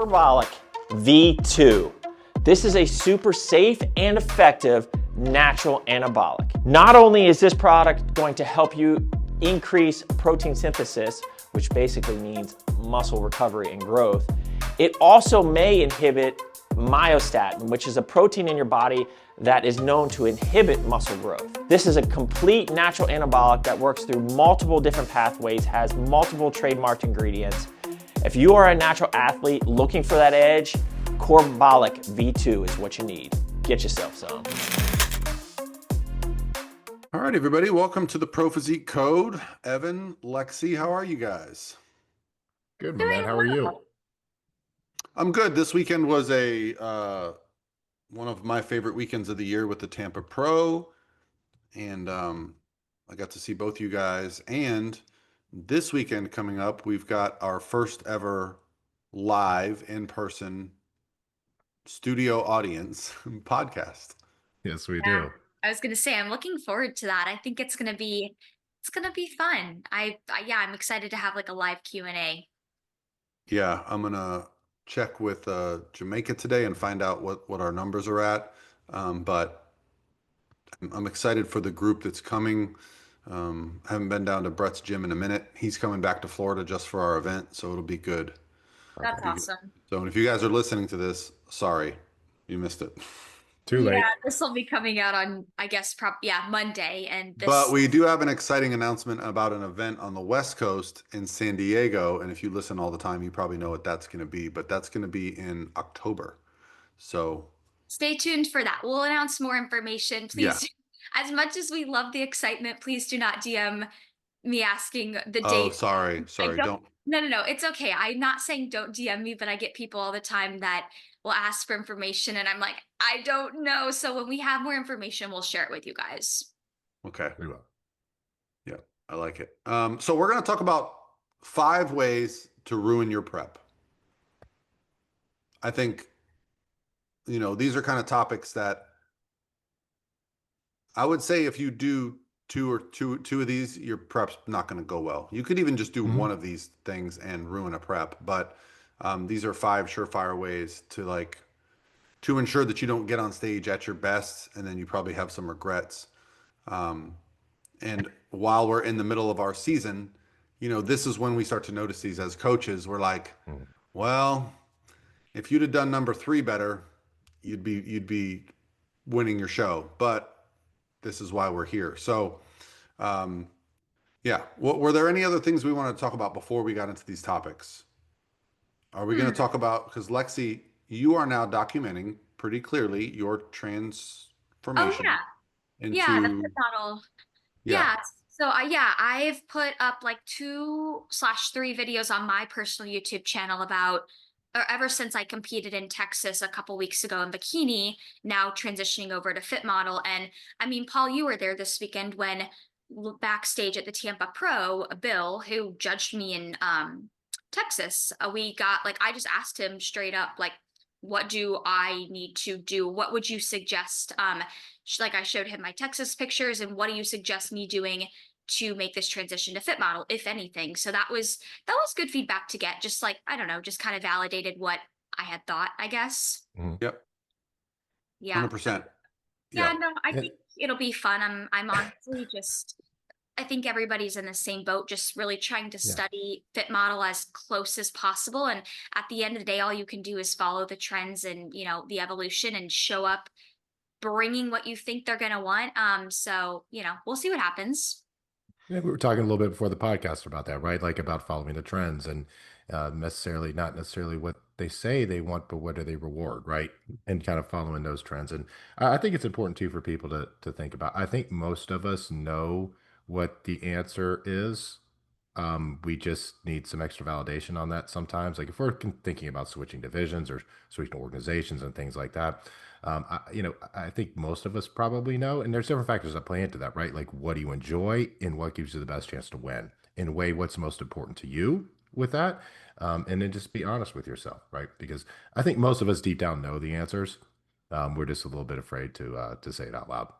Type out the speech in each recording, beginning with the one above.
Corbolic V2. This is a super safe and effective natural anabolic. Not only is this product going to help you increase protein synthesis, which basically means muscle recovery and growth, it also may inhibit myostatin, which is a protein in your body that is known to inhibit muscle growth. This is a complete natural anabolic that works through multiple different pathways, has multiple trademarked ingredients. If you are a natural athlete looking for that edge, Corbolic V2 is what you need. Get yourself some. All right, everybody, welcome to the Pro Physique Code. Evan, Lexi, how are you guys? Good, my man. How are you? I'm good. This weekend was one of my favorite weekends of the year with the Tampa Pro, and I got to see both you guys. And this weekend coming up, we've got our first ever live in-person studio audience podcast. Yes, we do. I was going to say, I'm looking forward to that. I think it's going to be fun. I'm excited to have like a live Q&A. Yeah, I'm gonna check with Jamaica today and find out what our numbers are at. But I'm excited for the group that's coming. Haven't been down to Brett's gym in a minute. He's coming back to Florida just for our event, so it'll be good. That's awesome. So if you guys are listening to this, sorry, you missed it. Too late. Yeah, this will be coming out on, I guess, Monday. And But we do have an exciting announcement about an event on the West Coast in San Diego. And if you listen all the time, you probably know what that's going to be. But that's going to be in October. So stay tuned for that. We'll announce more information. Please, as much as we love the excitement, please do not DM me asking the date. Oh, sorry. Don't. No. It's okay. I'm not saying don't DM me, but I get people all the time that will ask for information and I'm like, I don't know. So when we have more information, we'll share it with you guys. Okay. We will. Yeah, I like it. So we're going to talk about 5 ways to ruin your prep. I think, these are kind of topics that I would say if you do two of these, your prep's not going to go well. You could even just do one of these things and ruin a prep, but these are 5 surefire ways to ensure that you don't get on stage at your best, and then you probably have some regrets. And while we're in the middle of our season, this is when we start to notice these as coaches. We're like, well, if you'd have done number 3 better, you'd be winning your show. But this is why we're here. So, were there any other things we want to talk about before we got into these topics? Are we going to talk about, because Lexi, you are now documenting pretty clearly your transformation. Oh, yeah. The fit model. Yeah. So I've put up like 2/3 videos on my personal YouTube channel about, or ever since I competed in Texas a couple weeks ago in bikini, now transitioning over to fit model. And I mean, Paul, you were there this weekend when backstage at the Tampa Pro, Bill, who judged me in Texas, I just asked him straight up, like, what do I need to do? What would you suggest? I showed him my Texas pictures and what do you suggest me doing to make this transition to fit model, if anything? So that was good feedback to get. Just like, I don't know, just kind of validated what I had thought, I guess. Yep. Yeah. 100%. Yeah, no, I think it'll be fun. I'm honestly I think everybody's in the same boat, just really trying to study fit model as close as possible. And at the end of the day, all you can do is follow the trends and, the evolution and show up bringing what you think they're going to want. So, we'll see what happens. Yeah, we were talking a little bit before the podcast about that, right? Like about following the trends and not necessarily what they say they want, but what do they reward, right? And kind of following those trends. And I think it's important too for people to think about. I think most of us know what the answer is. We just need some extra validation on that sometimes. Like if we're thinking about switching divisions or switching organizations and things like that, I think most of us probably know, and there's different factors that play into that, right? Like what do you enjoy and what gives you the best chance to win? In a way, what's most important to you with that? And then just be honest with yourself, right? Because I think most of us deep down know the answers. We're just a little bit afraid to say it out loud.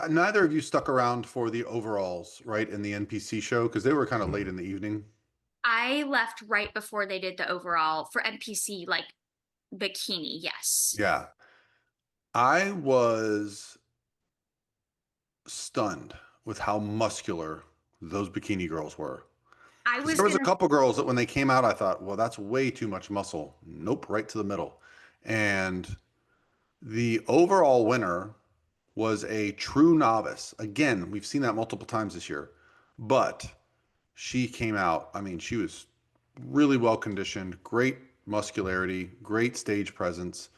Neither of you stuck around for the overalls, right? In the NPC show, because they were kind of late in the evening. I left right before they did the overall for NPC, like bikini. Yes. Yeah. I was stunned with how muscular those bikini girls were. I Because was there was a gonna, couple girls that when they came out, I thought, well, that's way too much muscle. Nope, right to the middle. And the overall winner was a true novice. Again, we've seen that multiple times this year, but she came out. I mean, she was really well conditioned, great muscularity, great stage presence.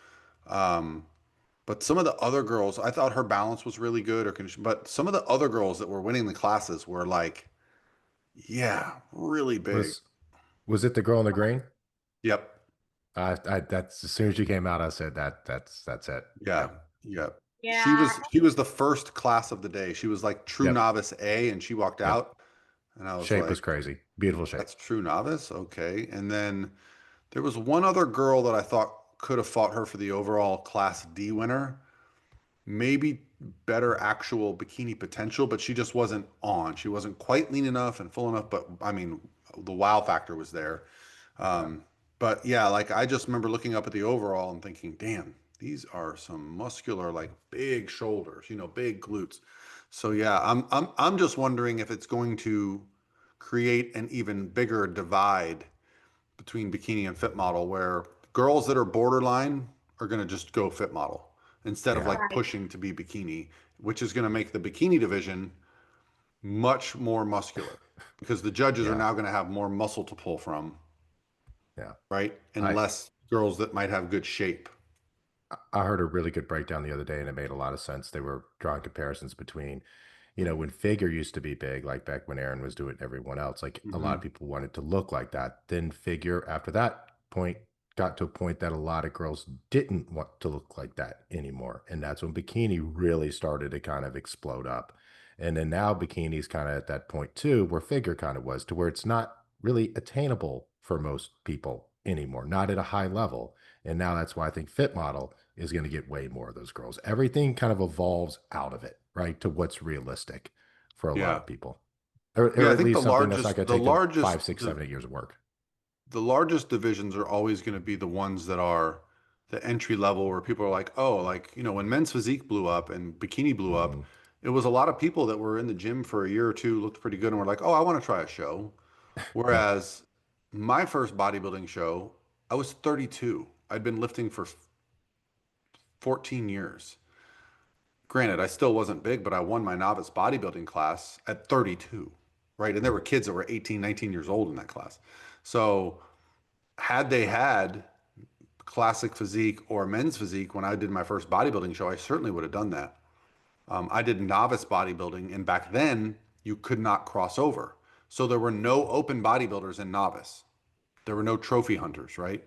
Um, but some of the other girls, I thought her balance was really good or condition, but some of the other girls that were winning the classes were like, yeah, really big. Was was it the girl in the green? Yep. That's as soon as you came out, I said that's it. Yeah. Yep. Yep. She yeah. was she was the first class of the day. She was like true Yep. novice A and she walked Yep. out and I was Shape was like, crazy. Beautiful shape. that's true novice. Okay. And then there was one other girl that I thought could have fought her for the overall class D winner. Maybe better actual bikini potential, but she just wasn't on. She wasn't quite lean enough and full enough, but I mean, the wow factor was there. Yeah. But yeah, like I just remember looking up at the overall and thinking, damn, these are some muscular, like big shoulders, big glutes. So yeah, I'm just wondering if it's going to create an even bigger divide between bikini and fit model where girls that are borderline are going to just go fit model instead of Yeah. like Right. pushing to be bikini, which is going to make the bikini division much more muscular because the judges are Yeah. now going to have more muscle to pull from, Yeah. right? And I less girls that might have good shape. I heard a really good breakdown the other day and it made a lot of sense. They were drawing comparisons between, when figure used to be big, like back when Aaron was doing everyone else, like a lot of Hmm. people wanted to look like that. Then figure after that point got to a point that a lot of girls didn't want to look like that anymore. And that's when bikini really started to kind of explode up. And then now bikini's kind of at that point too, where figure kind of was to where it's not really attainable for most people anymore, not at a high level. And now that's why I think fit model is going to get way more of those girls. Everything kind of evolves out of it, right, to what's realistic for a lot Yeah. of people, Yeah, or I at think least something that's not going to take them 5, 6, 7, 8 years of work. the largest divisions are always going to be the ones that are the entry level where people are like, oh, like, when men's physique blew up and bikini blew up, Hmm. it was a lot of people that were in the gym for a year or two, looked pretty good, and were like, oh, I want to try a show. Yeah, Whereas my first bodybuilding show, I was 32. I'd been lifting for 14 years. Granted, I still wasn't big, but I won my novice bodybuilding class at 32, right? And there were kids that were 18, 19 years old in that class. So had they had classic physique or men's physique when I did my first bodybuilding show, I certainly would have done that. I did novice bodybuilding, and back then you could not cross over. So there were no open bodybuilders in novice. There were no trophy hunters, right?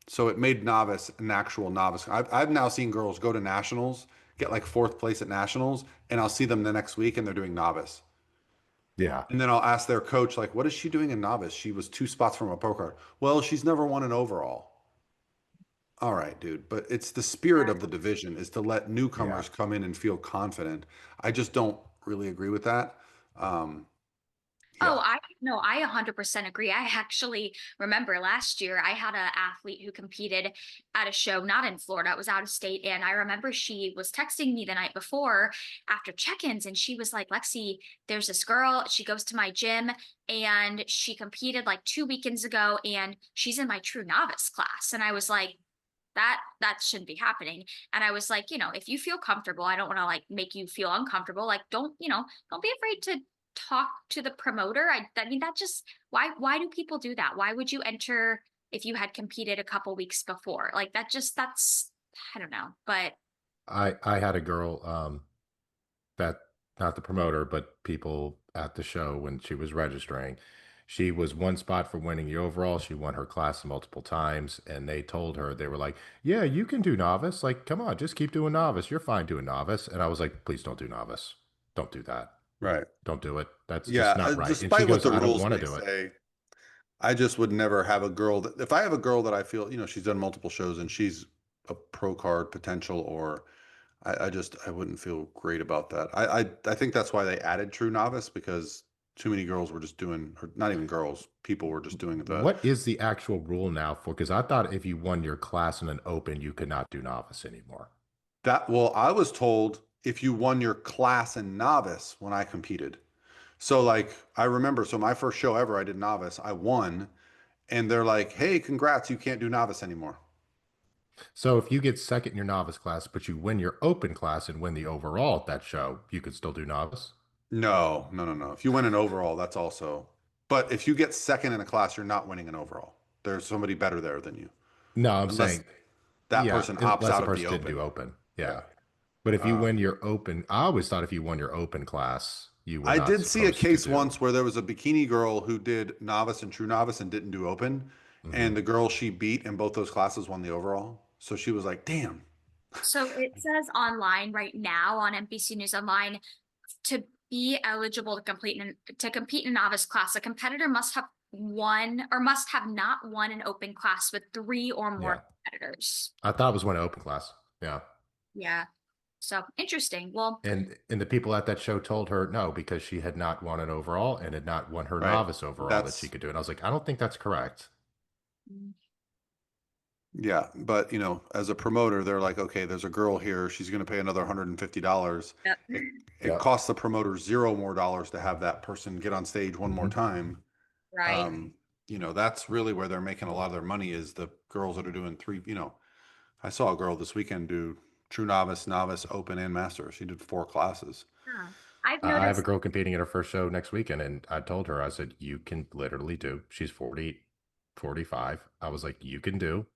So it made novice an actual novice. I've now seen girls go to nationals, get like fourth place at nationals, and I'll see them the next week and they're doing novice. yeah, And then I'll ask their coach, like, what is she doing in novice? She was 2 spots from a pro card. Well, she's never won an overall. All right, dude. But it's the spirit of the division is to let yeah. newcomers come in and feel confident. I just don't really agree with that. Um, Oh, yeah. I no, I 100% agree. I actually remember last year I had an athlete who competed at a show not in Florida, it was out of state. And I remember she was texting me the night before after check-ins, and she was like, Lexi, there's this girl, she goes to my gym and she competed like 2 weekends ago, and she's in my true novice class. And I was like, that shouldn't be happening. And I was like, if you feel comfortable, I don't want to like make you feel uncomfortable. Like, don't be afraid to talk to the promoter. I mean, that just, why do people do that? Why would you enter if you had competed a couple weeks before? Like that's, I don't know, but I had a girl that, not the promoter, but people at the show when she was registering. She was one spot for winning the overall. She won her class multiple times, and they told her, they were like, "Yeah, you can do novice. Like, come on, just keep doing novice. You're fine doing novice." And I was like, "Please don't do novice. Don't do that. Right. Don't do it. That's Yeah. just not right." And she Despite what goes, the "I don't rules want to may do it." say, I just would never have a girl that, if I have a girl that I feel, she's done multiple shows and she's a pro card potential, or I wouldn't feel great about that. I think that's why they added True Novice because too many girls were just doing, or not even girls, people were just doing the What is the actual rule now for? Because I thought if you won your class in an open, you could not do novice anymore. that. Well, I was told if you won your class in novice when I competed. So like I remember, so my first show ever, I did novice. I won, and they're like, "Hey, congrats! You can't do novice anymore." So if you get second in your novice class, but you win your open class and win the overall at that show, you could still do novice. No, no, no, no. If you win an overall, that's also. But if you get second in a class, you're not winning an overall. There's somebody better there than you, No, I'm unless saying, that yeah, person opts unless out the of the person didn't do open. open. Yeah. Yeah. But if you win Um, your open, I always thought if you won your open class, you were I not did see a supposed to case do. once where there was a bikini girl who did novice and true novice and didn't do open, Hmm. and the girl she beat in both those classes won the overall. So she was like, "Damn." So it says online right now on NBC News Online, to be eligible to compete in a novice class, a competitor must have won or must have not won an open class with three or more Yeah. competitors. I thought it was one open class. Yeah. Yeah. So interesting. Well, And the people at that show told her no, because she had not won an overall and had not won her Right. novice overall that she That's could do. And I was like, I don't think that's correct. mm, yeah, but as a promoter, they're like, okay, there's a girl here. She's going to pay another $150. yep. It Yeah. costs the promoter zero more dollars to have that person get on stage one more Hmm. time. Right. Um, that's really where they're making a lot of their money is the girls that are doing three. I saw a girl this weekend do true novice, novice, open, and master. She did 4 classes. Yeah. I've I have a noticed. girl competing at her first show next weekend, and I told her, I said, you can literally do, she's 40, 45. I was like, you can do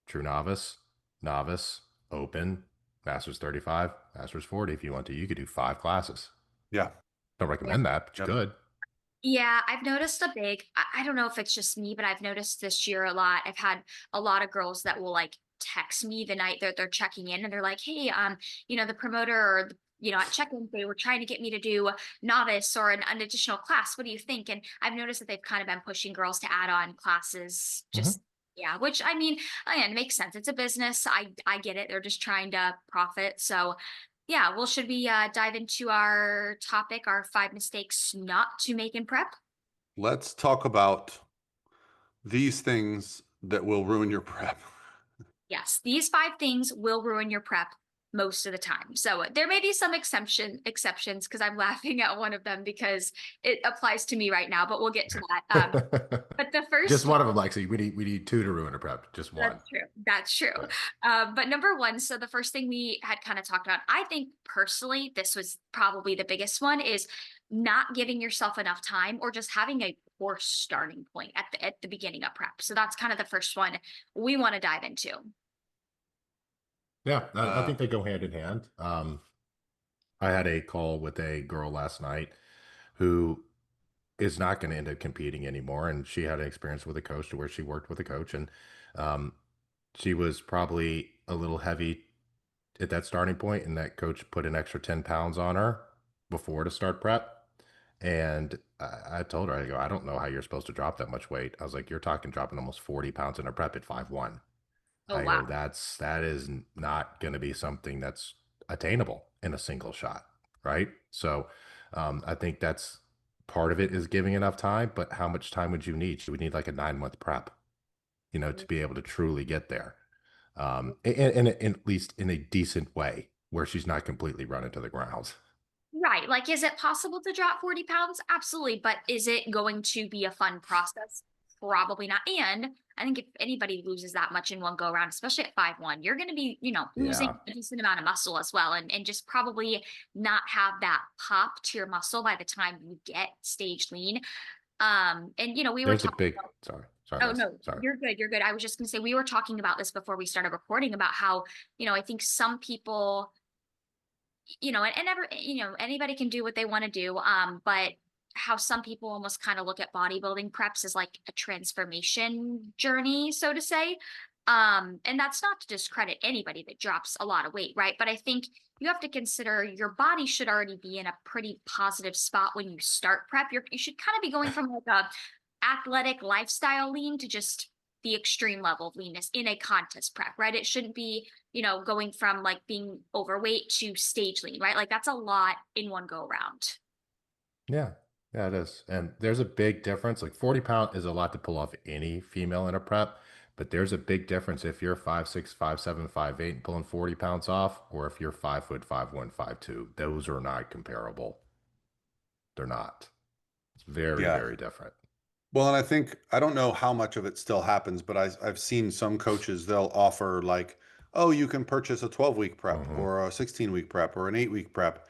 true novice, novice, open, master's 35, master's 40. If you want to, you could do 5 classes. Yeah. Don't Yeah. recommend that, but you Yep. could. Yeah, I've noticed a big, I don't know if it's just me, but I've noticed this year a lot. I've had a lot of girls that will like text me the night they're checking in and they're like, hey, the promoter or at check-in, they were trying to get me to do novice or an additional class. What do you think? And I've noticed that they've kind of been pushing girls to add on classes, just Hmm. yeah, which I mean, again, it makes sense. It's a business. I get it. They're just trying to profit. So yeah, well, should we dive into our topic, our 5 mistakes not to make in prep? Let's talk about these things that will ruin your prep. Yes, these 5 things will ruin your prep most of the time. So there may be some exceptions because I'm laughing at one of them because it applies to me right now, but we'll get to that. But the Just first one of them, one, Lexi. We need two to ruin a prep. Just one. that's true. That's true. Yeah. But number one, so the first thing we had kind of talked about, I think personally, this was probably the biggest one, is not giving yourself enough time or just having a poor starting point at the beginning of prep. So that's kind of the first one we want to dive into. Yeah, I Uh, think they go hand in hand. I had a call with a girl last night who is not going to end up competing anymore. And she had an experience with a coach to where she worked with a coach. And um, she was probably a little heavy at that starting point, and that coach put an extra 10 pounds on her before to start prep. And I told her, I go, I don't know how you're supposed to drop that much weight. I was like, you're talking dropping almost 40 pounds in a prep at 5'1". Oh, I wow. go, that is not going to be something that's attainable in a single shot, right? So I think that's part of it is giving enough time, but how much time would you need? You would need like a 9 month prep, to be able to truly get there. And at least in a decent way where she's not completely run into the ground. Right. Like, is it possible to drop 40 pounds? Absolutely. But is it going to be a fun process? Probably not. And I think if anybody loses that much in one go around, especially at 5'1", you're going to be, losing Yeah. a decent amount of muscle as well. And just probably not have that pop to your muscle by the time you get stage lean. And, we were There's a talking big, about, sorry, oh, Leslie. no, Sorry. you're good. You're good. I was just going to say, we were talking about this before we started recording about how, I think some people and ever, anybody can do what they want to do. But how some people almost kind of look at bodybuilding preps as like a transformation journey, so to say. And that's not to discredit anybody that drops a lot of weight, right? But I think you have to consider your body should already be in a pretty positive spot when you start prep. You should kind of be going from like a athletic lifestyle lean to just the extreme level of leanness in a contest prep, right? It shouldn't be, going from like being overweight to stage lean, right? Like that's a lot in one go around. Yeah. Yeah, it is. And there's a big difference. Like 40 pound is a lot to pull off any female in a prep, but there's a big difference if you're 5'6", 5'7", 5'8", and pulling 40 pounds off, or if you're 5 foot 5'1", 5'2". Those are not comparable. They're not. It's very, Yeah. very different. Well, and I think I don't know how much of it still happens, but I've seen some coaches, they'll offer like, oh, you can purchase a 12-week prep Hmm. or a 16-week prep or an 8-week prep.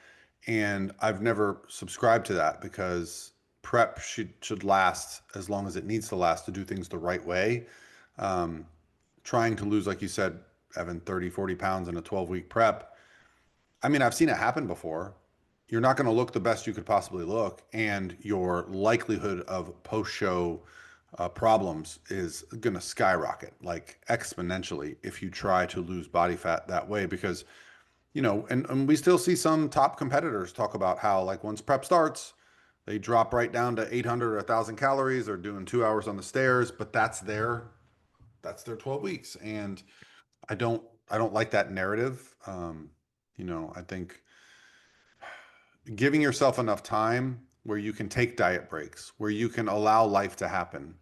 And I've never subscribed to that because prep should last as long as it needs to last to do things the right way. Um, Trying to lose, like you said, Evan, 30, 40 pounds in a 12-week prep. I mean, I've seen it happen before. You're not going to look the best you could possibly look, and your likelihood of post-show problems is going to skyrocket like exponentially if you try to lose body fat that way. Because, and we still see some top competitors talk about how, like, once prep starts, they drop right down to 800 or 1,000 calories. They're doing 2 hours on the stairs, but that's their 12 weeks, and I don't I don't like that narrative. I think giving yourself enough time where you can take diet breaks, where you can allow life to happen,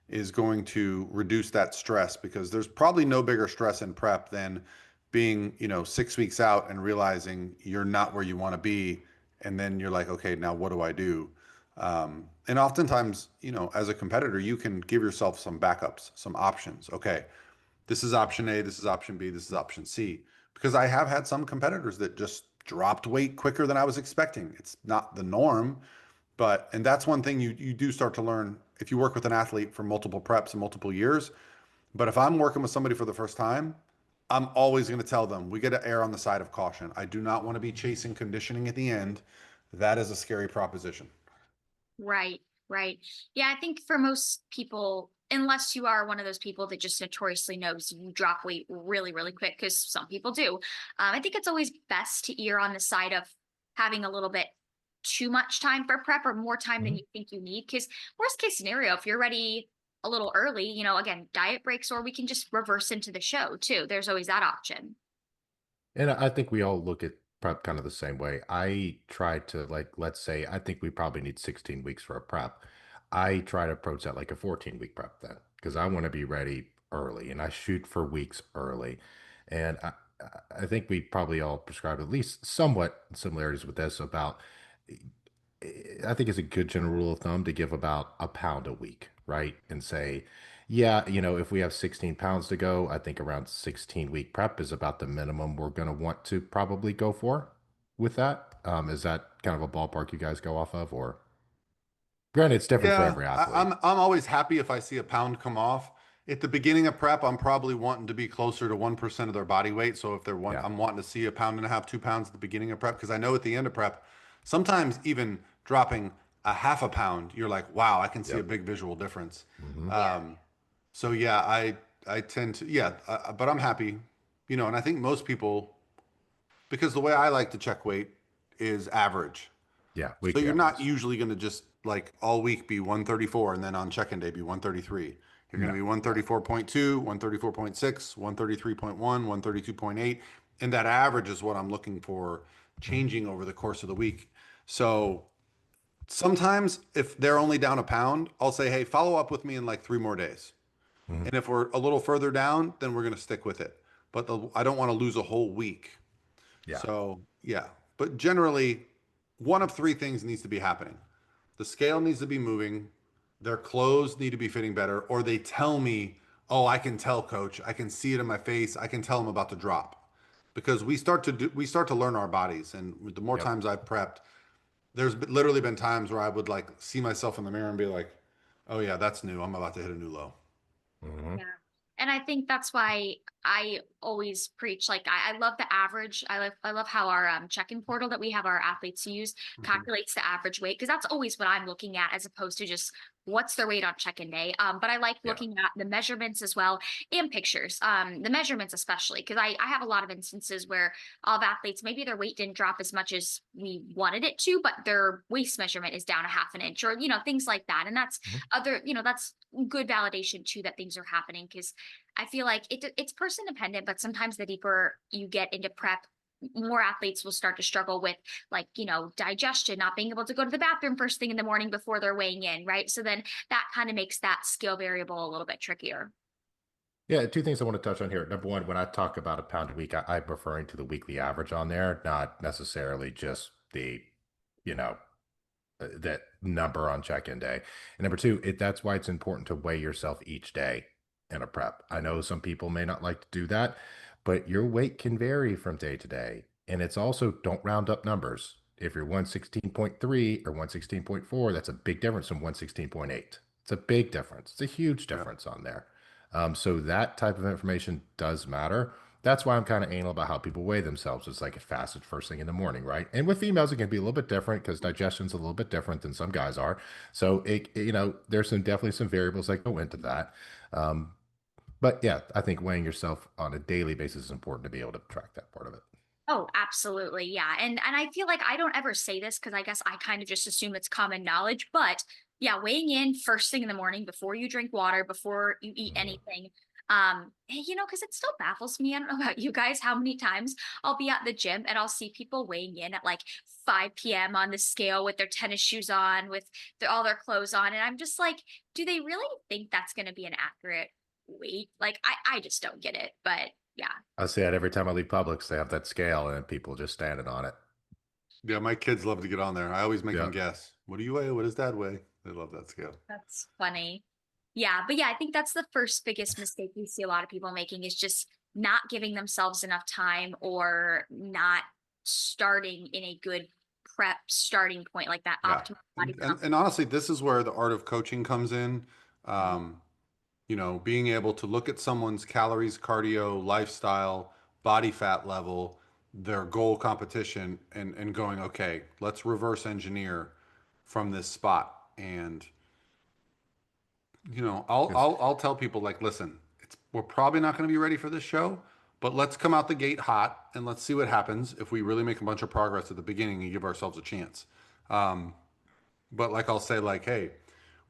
is going to reduce that stress, because there's probably no bigger stress in prep than being, 6 weeks out and realizing you're not where you want to be. And then you're like, okay, now what do I do? And oftentimes, as a competitor, you can give yourself some backups, some options. Okay, this is option A, this is option B, this is option C. Because I have had some competitors that just dropped weight quicker than I was expecting. It's not the norm, and that's one thing you do start to learn if you work with an athlete for multiple preps and multiple years. But if I'm working with somebody for the first time, I'm always going to tell them we got to err on the side of caution. I do not want to be chasing conditioning at the end. That is a scary proposition. Right, right. Yeah, I think for most people, unless you are one of those people that just notoriously knows you drop weight really, really quick, because some people do, I think it's always best to err on the side of having a little bit too much time for prep or more time than Hmm. you think you need. Because worst case scenario, if you're ready a little early, again, diet breaks, or we can just reverse into the show too. There's always that option. And I think we all look at prep kind of the same way. I try to, like, let's say, I think we probably need 16 weeks for a prep. I try to approach that like a 14-week prep then, because I want to be ready early and I shoot for weeks early. And I think we probably all prescribe at least somewhat similarities with this about, I think it's a good general rule of thumb to give about a pound a week, right? And say, yeah, if we have 16 pounds to go, I think around 16-week prep is about the minimum we're going to want to probably go for with that. Is that kind of a ballpark you guys go off of? Or granted, it's different for Yeah, every I, athlete. I'm always happy if I see a pound come off. At the beginning of prep, I'm probably wanting to be closer to 1% of their body weight. So if Yeah. I'm wanting to see a pound and a half, 2 pounds at the beginning of prep, because I know at the end of prep, sometimes even dropping a half a pound, you're like, wow, I can see a Yep. big visual difference. Hmm. Yeah. So yeah, I tend to, yeah, but I'm happy, and I think most people, because the way I like to check weight is average. Yeah. So Weekly you're not averages. usually going to just like all week be 134 and then on check-in day be 133. You're going to No. be 134.2, 134.6, 133.1, 132.8. And that average is what I'm looking for changing over the course of the week. So sometimes if they're only down a pound, I'll say, hey, follow up with me in like 3 more days. Hmm. And if we're a little further down, then we're going to stick with it. But I don't want to lose a whole week. Yeah. So, yeah. But generally, one of three things needs to be happening. The scale needs to be moving, their clothes need to be fitting better, or they tell me, "Oh, I can tell, coach. I can see it in my face. I can tell I'm about to drop." Because we start to learn our bodies, and the more Yep. times I've prepped, literally been times where I would like see myself in the mirror and be like, "Oh yeah, that's new. I'm about to hit a new low." Hmm. Yeah. And I think that's why I always preach, like I love the average. I love how our check-in portal that we have our athletes use Mhm. calculates the average weight, because that's always what I'm looking at, as opposed to just what's their weight on check-in day. But I like Yeah. looking at the measurements as well, and pictures. The measurements especially, because I have a lot of instances where I'll have athletes, maybe their weight didn't drop as much as we wanted it to, but their waist measurement is down a half an inch, or things like that. And that's Mhm. that's good validation too, that things are happening, because I feel like it's person dependent, but sometimes the deeper you get into prep, more athletes will start to struggle with like, digestion, not being able to go to the bathroom first thing in the morning before they're weighing in, right? So then that kind of makes that scale variable a little bit trickier. Yeah, two things I want to touch on here. Number one, when I talk about a pound a week, I'm referring to the weekly average on there, not necessarily just the, you know, that number on check-in day. And number two, that's why it's important to weigh yourself each day in a prep. I know some people may not like to do that, but your weight can vary from day to day. And it's also, don't round up numbers. If you're 116.3 or 116.4, that's a big difference from 116.8. It's a big difference. It's a huge Yeah. difference on there. So that type of information does matter. That's why I'm kind of anal about how people weigh themselves. It's like a fasted first thing in the morning, right? And with females, it can be a little bit different because digestion's a little bit different than some guys are. So there's definitely some variables that go into that. But yeah, I think weighing yourself on a daily basis is important to be able to track that part of it. Oh, absolutely. Yeah. And I feel like I don't ever say this because I guess I kind of just assume it's common knowledge, but yeah, weighing in first thing in the morning before you drink water, before you eat Mhm. anything. Because it still baffles me. I don't know about you guys, how many times I'll be at the gym and I'll see people weighing in at like 5 p.m. on the scale with their tennis shoes on, with all their clothes on. And I'm just like, do they really think that's going to be an accurate weight? Like, I just don't get it. But yeah. I see that every time I leave Publix, they have that scale and people just standing on it. Yeah, my kids love to get on there. I always make Yeah. them guess. What do you weigh? What does dad weigh? They love that scale. That's funny. Yeah, but yeah, I think that's the first biggest mistake we see a lot of people making is just not giving themselves enough time or not starting in a good prep starting point, like that Yeah. optimal body comp. And honestly, this is where the art of coaching comes in. Um, being able to look at someone's calories, cardio, lifestyle, body fat level, their goal competition, and going, okay, let's reverse engineer from this spot. And I'll tell people like, listen, we're probably not going to be ready for this show, but let's come out the gate hot and let's see what happens if we really make a bunch of progress at the beginning and give ourselves a chance. But like I'll say, like, hey,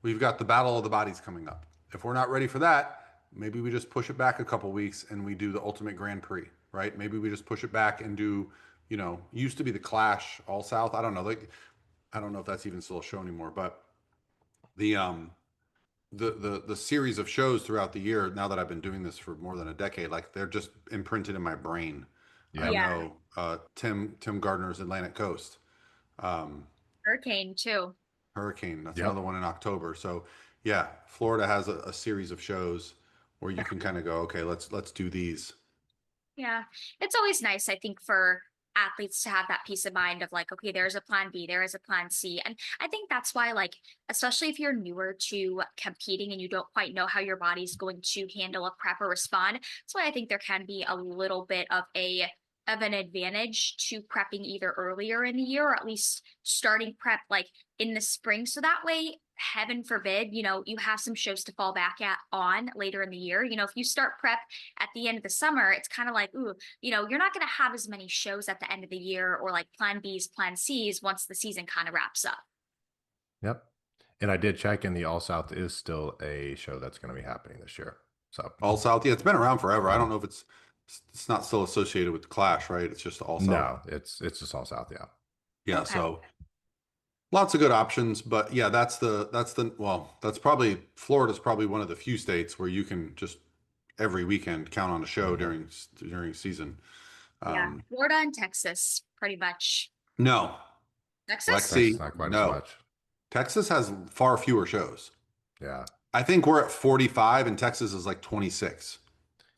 we've got the battle of the bodies coming up. If we're not ready for that, maybe we just push it back a couple weeks and we do the ultimate Grand Prix, right? Maybe we just push it back and do, used to be the Clash All South. I don't know, like, I don't know if that's even still a show anymore, but the the series of shows throughout the year, now that I've been doing this for more than a decade, like they're just imprinted in my brain. I Yeah. Yeah, know Tim Gardner's Atlantic Coast. hurricane too. Hurricane. That's Yep. another one in October. So yeah, Florida has a series of shows where you can kind of go, okay, let's do these. Yeah. It's always nice, I think, for athletes to have that peace of mind of like, okay, there's a plan B, there is a plan C. And I think that's why, like, especially if you're newer to competing and you don't quite know how your body's going to handle a prep or respond, that's why I think there can be a little bit of an advantage to prepping either earlier in the year or at least starting prep like in the spring. So that way, heaven forbid, you have some shows to fall back on later in the year. If you start prep at the end of the summer, it's kind of like, ooh, you're not going to have as many shows at the end of the year or like plan Bs, plan Cs once the season kind of wraps up. Yep. And I did check, and the All South is still a show that's going to be happening this year. So All South, yeah, it's been around forever. I don't know if it's not still associated with the Clash, right? It's just All South. no, it's just All South. Yeah. Yeah, Okay. so lots of good options, but yeah, that's probably Florida's probably one of the few states where you can just every weekend count on a show Mhm. during season. Yeah. Um, Florida and Texas, pretty much. no, Texas? Texas, Lexi, not quite as no. much. Texas has far fewer shows. Yeah. I think we're at 45 and Texas is like 26.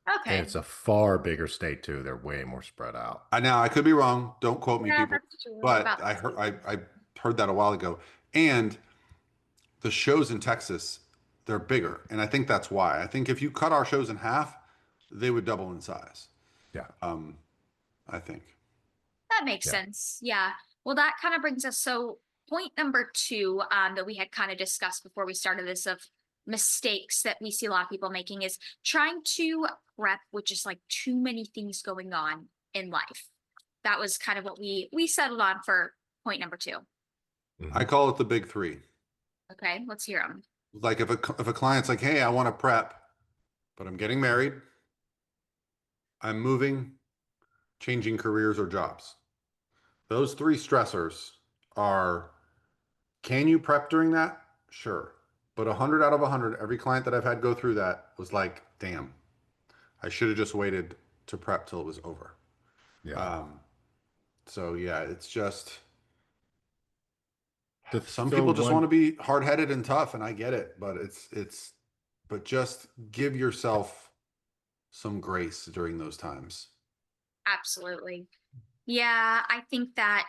And Okay. it's a far bigger state too. They're way more spread out. I could be wrong. Don't quote me, Yeah, people. that's true. But About I the heard same. I heard that a while ago. And the shows in Texas, they're bigger. And I think that's why. I think if you cut our shows in half, they would double in size. Yeah. I think. That makes Yeah. sense. Yeah. Well, that kind of brings us. So, point number two, that we had kind of discussed before we started this of mistakes that we see a lot of people making is trying to prep with just like too many things going on in life. That was kind of what we settled on for point number two. I call it the big three. Okay, let's hear them. Like if a client's like, hey, I want to prep, but I'm getting married, I'm moving, changing careers or jobs. Those three stressors are, can you prep during that? Sure. But 100 out of 100, every client that I've had go through that was like, damn, I should have just waited to prep till it was over. Yeah. Um, so yeah, it's just, To some throw people just want one to be hard-headed and tough, and I get it, but but just give yourself some grace during those times. Absolutely. Yeah, I think that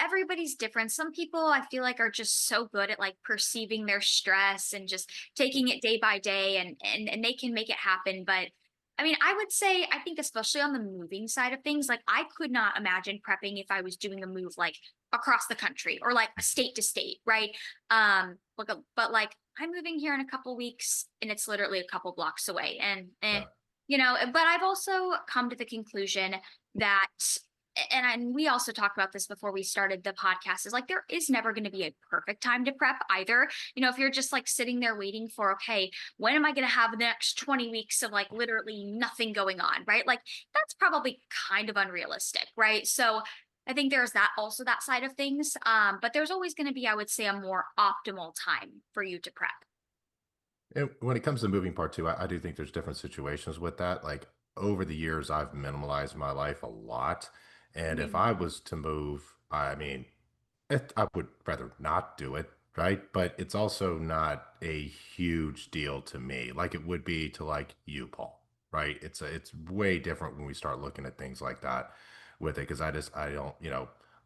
everybody's different. Some people I feel like are just so good at like perceiving their stress and just taking it day by day, and they can make it happen. But I mean, I would say I think especially on the moving side of things, like I could not imagine prepping if I was doing a move like across the country or like state to state, right? But like I'm moving here in a couple weeks and it's literally a couple blocks away, and yeah. but I've also come to the conclusion that, and we also talked about this before we started the podcast, is like there is never going to be a perfect time to prep either. If you're just like sitting there waiting for, okay, when am I going to have the next 20 weeks of like literally nothing going on, right? Like that's probably kind of unrealistic, right? So I think there's that, also that side of things. But there's always going to be, I would say, a more optimal time for you to prep. And when it comes to the moving part too, I do think there's different situations with that. Like over the years, I've minimalized my life a lot. And if Mhm. I was to move, I mean, I would rather not do it, right? But it's also not a huge deal to me, like it would be to like you, Paul, right? It's way different when we start looking at things like that with it, because I don't,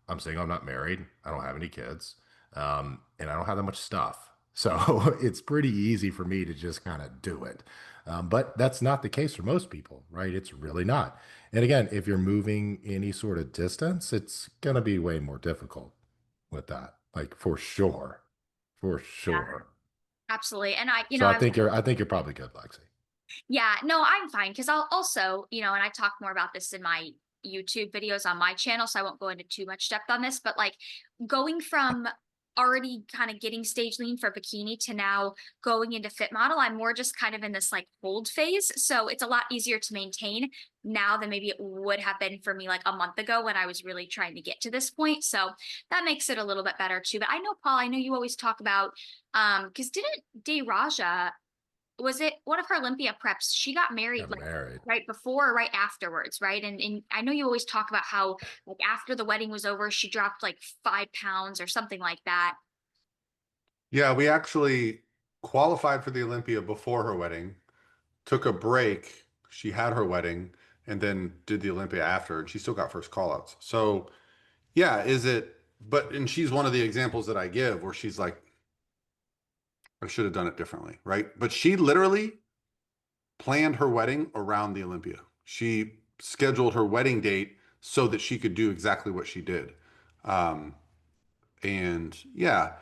I'm saying I'm not married, I don't have any kids, and I don't have that much stuff. So it's pretty easy for me to just kind of do it. But that's not the case for most people, right? It's really not. And again, if you're moving any sort of distance, it's going to be way more difficult with that, like for sure, for Yeah, sure. absolutely. And So I've I think you're probably good, Lexi. Yeah, no, I'm fine because I'll also, and I talk more about this in my YouTube videos on my channel, so I won't go into too much depth on this, but like going from already kind of getting stage lean for bikini to now going into fit model, I'm more just kind of in this like hold phase. So it's a lot easier to maintain now than maybe it would have been for me like a month ago when I was really trying to get to this point. So that makes it a little bit better too. But I know, Paul, I know you always talk about because didn't Raja, was it one of her Olympia preps? She got married Got like married. right before or right afterwards, right? And I know you always talk about how like after the wedding was over, she dropped like 5 pounds or something like that. Yeah, we actually qualified for the Olympia before her wedding, took a break. She had her wedding and then did the Olympia after, and she still got first callouts. So, yeah, and she's one of the examples that I give where she's like, I should have done it differently, right? But she literally planned her wedding around the Olympia. She scheduled her wedding date so that she could do exactly what she did. Um, and yeah,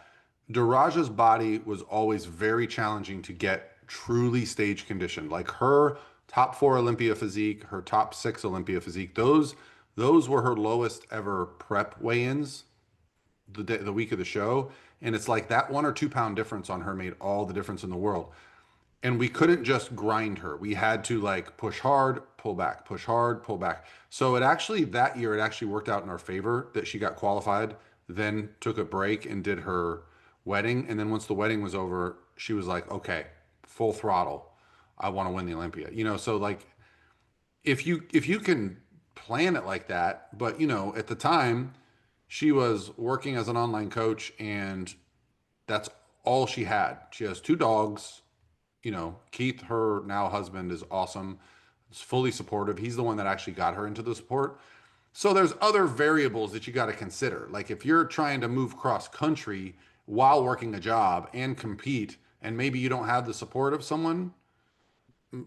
Daraja's body was always very challenging to get truly stage conditioned. Like her top four Olympia physique, her top six Olympia physique, those were her lowest ever prep weigh-ins the week of the show. And it's like that 1 or 2 pound difference on her made all the difference in the world. And we couldn't just grind her. We had to like push hard, pull back, push hard, pull back. So that year, it actually worked out in our favor that she got qualified, then took a break and did her wedding. And then once the wedding was over, she was like, okay, full throttle. I want to win the Olympia. So like if you can plan it like that, but at the time she was working as an online coach and that's all she had. She has two dogs. Keith, her now husband, is awesome. He's fully supportive. He's the one that actually got her into the sport. So there's other variables that you got to consider. Like if you're trying to move cross country while working a job and compete, and maybe you don't have the support of someone,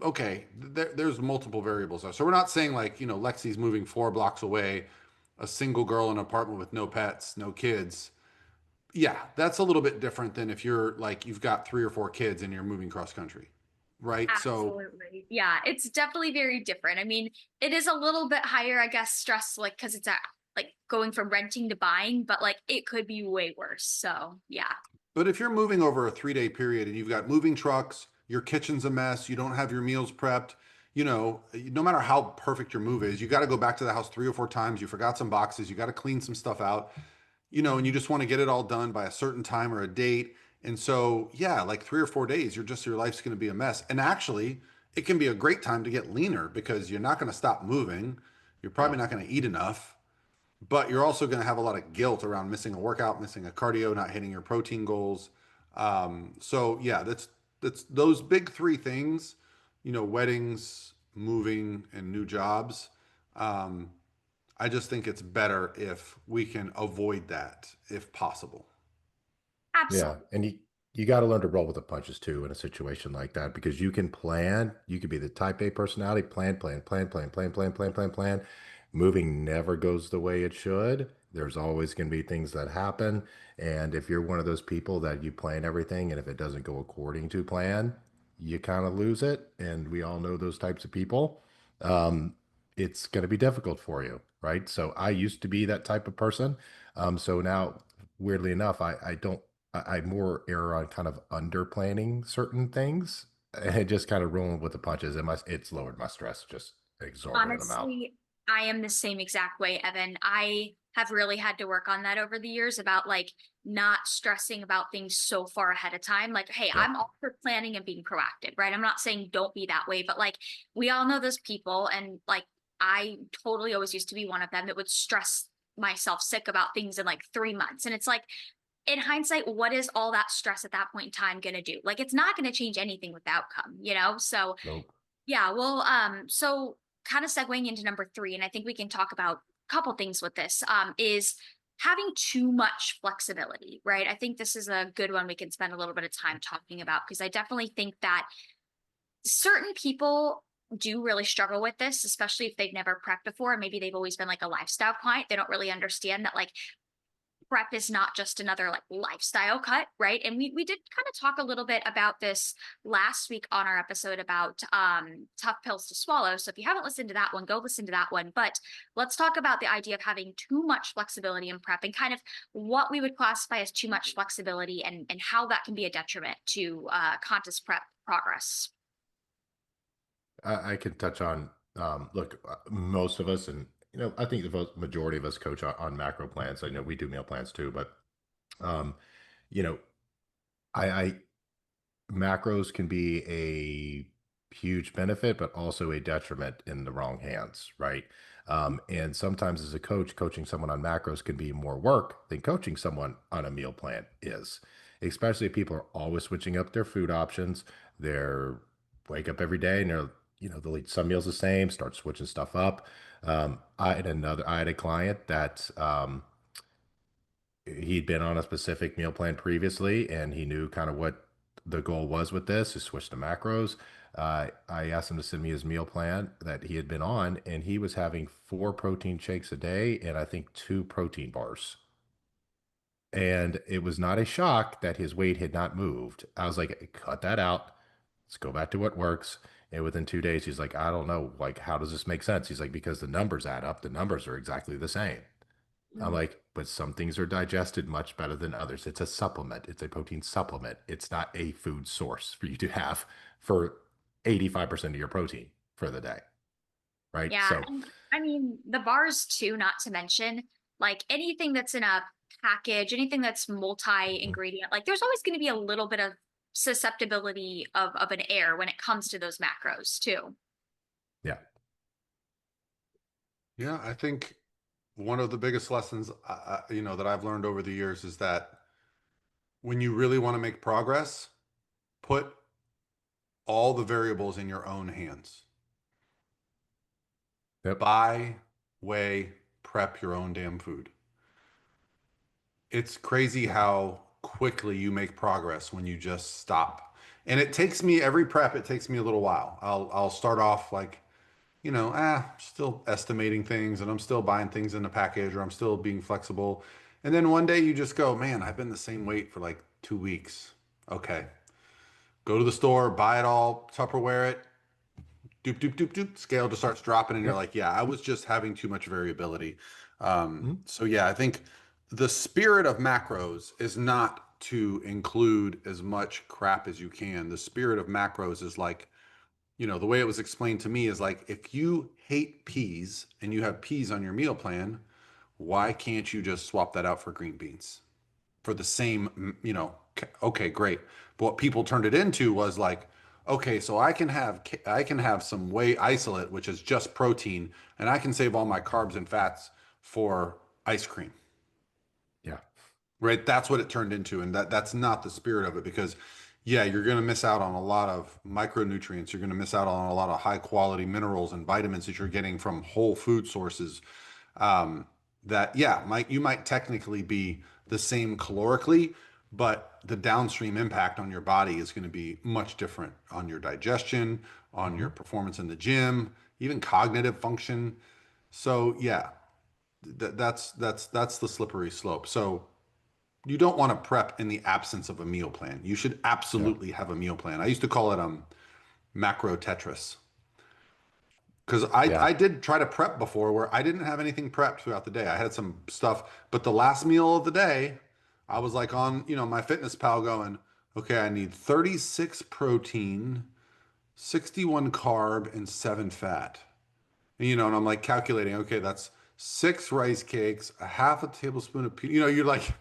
okay, there's multiple variables there. So we're not saying like, Lexi's moving 4 blocks away, a single girl in an apartment with no pets, no kids. Yeah, that's a little bit different than if you're like you've got 3 or 4 kids and you're moving cross country, right? So Absolutely. Yeah, it's definitely very different. I mean, it is a little bit higher, I guess, stress like because it's like going from renting to buying, but like it could be way worse. So yeah. but if you're moving over a 3-day period and you've got moving trucks, your kitchen's a mess, you don't have your meals prepped, no matter how perfect your move is, you got to go back to the house 3 or 4 times. You forgot some boxes. You got to clean some stuff out, and you just want to get it all done by a certain time or a date. And so, yeah, like 3 or 4 days, your life's going to be a mess. And actually, it can be a great time to get leaner because you're not going to stop moving. You're probably not going to eat enough, but you're also going to have a lot of guilt around missing a workout, missing a cardio, not hitting your protein goals. So yeah, that's those big three things, weddings, moving, and new jobs. Um, I just think it's better if we can avoid that if possible. Yeah, Absolutely. and you got to learn to roll with the punches too in a situation like that because you can plan. You could be the type A personality, plan, plan, plan, plan, plan, plan, plan, plan, plan. Moving never goes the way it should. There's always going to be things that happen, and if you're one of those people that you plan everything, and if it doesn't go according to plan, you kind of lose it. And we all know those types of people. Um, it's going to be difficult for you, right? So I used to be that type of person. So now, weirdly enough, I don't. I more err on kind of under planning certain things and just kind of rolling with the punches. It's lowered my stress just exorbitant amount. Honestly, I am the same exact way, Evan. I have really had to work on that over the years about like not stressing about things so far ahead of time. Like, hey, Yeah. I'm all for planning and being proactive, right? I'm not saying don't be that way, but like we all know those people, and like I totally always used to be one of them that would stress myself sick about things in like 3 months. And it's like, in hindsight, what is all that stress at that point in time going to do? Like, it's not going to change anything with the outcome, you know? So, Nope. yeah, well, so kind of segueing into number three, and I think we can talk about a couple things with this, is having too much flexibility, right? I think this is a good one we can spend a little bit of time talking about because I definitely think that certain people do really struggle with this, especially if they've never prepped before. Maybe they've always been like a lifestyle client. They don't really understand that like prep is not just another like lifestyle cut, right? And we did kind of talk a little bit about this last week on our episode about tough pills to swallow. So if you haven't listened to that one, go listen to that one. But let's talk about the idea of having too much flexibility in prep and kind of what we would classify as too much flexibility and how that can be a detriment to contest prep progress. I can touch on, look, most of us, and, I think majority of us coach on macro plans. I know we do meal plans too, but, um, you know, I macros can be a huge benefit, but also a detriment in the wrong hands, right? And sometimes as a coach, coaching someone on macros can be more work than coaching someone on a meal plan is, especially if people are always switching up their food options. They're wake up every day and they'll eat some meals the same, start switching stuff up. I had a client that, he'd been on a specific meal plan previously and he knew kind of what the goal was with this. He switched to macros. I asked him to send me his meal plan that he had been on, and he was having 4 protein shakes a day and I think 2 protein bars. And it was not a shock that his weight had not moved. I was like, cut that out. Let's go back to what works. And within 2 days, he's like, I don't know, like, how does this make sense? He's like, because the numbers add up. The numbers are exactly the same. I'm Mm. like, but some things are digested much better than others. It's a supplement. It's a protein supplement. It's not a food source for you to have for 85% of your protein for the day. Right. Yeah, So, and I mean the bars too, not to mention like anything that's in a package, anything that's mhm, multi-ingredient, like there's always going to be a little bit of susceptibility of an error when it comes to those macros too. yeah. Yeah, I think one of the biggest lessons, that I've learned over the years is that when you really want to make progress, put all the variables in your own hands. Yep. Buy, weigh, prep your own damn food. It's crazy how quickly you make progress when you just stop. And it takes me every prep, it takes me a little while. I'll start off like, still estimating things and I'm still buying things in the package or I'm still being flexible. And then one day you just go, man, I've been the same weight for like 2 weeks. Okay. Go to the store, buy it all, Tupperware it, doop, doop, doop, doop. Scale just starts dropping, and you're Yep. like, yeah, I was just having too much variability. Mhm. So, yeah, I think the spirit of macros is not to include as much crap as you can. The spirit of macros is like, you know, the way it was explained to me is like, if you hate peas and you have peas on your meal plan, why can't you just swap that out for green beans for the same, you know, okay, great. But what people turned it into was like, okay, so I can have some whey isolate, which is just protein, and I can save all my carbs and fats for ice cream. Yeah. Right? That's what it turned into, and that's not the spirit of it, because yeah, you're going to miss out on a lot of micronutrients. You're going to miss out on a lot of high quality minerals and vitamins that you're getting from whole food sources. Um, that yeah, you might technically be the same calorically, but the downstream impact on your body is going to be much different on your digestion, on Hmm. your performance in the gym, even cognitive function. So yeah, that's the slippery slope. So you don't want to prep in the absence of a meal plan. You should Yeah. absolutely have a meal plan. I used to call it macro Tetris, because I Yeah. did try to prep before where I didn't have anything prepped throughout the day. I had some stuff, but the last meal of the day, I was like on, you know, my fitness pal going, okay, I need 36 protein, 61 carb, and 7 fat. And, you know, and I'm like calculating, okay, that's 6 rice cakes, a half a tablespoon of you know, you're like,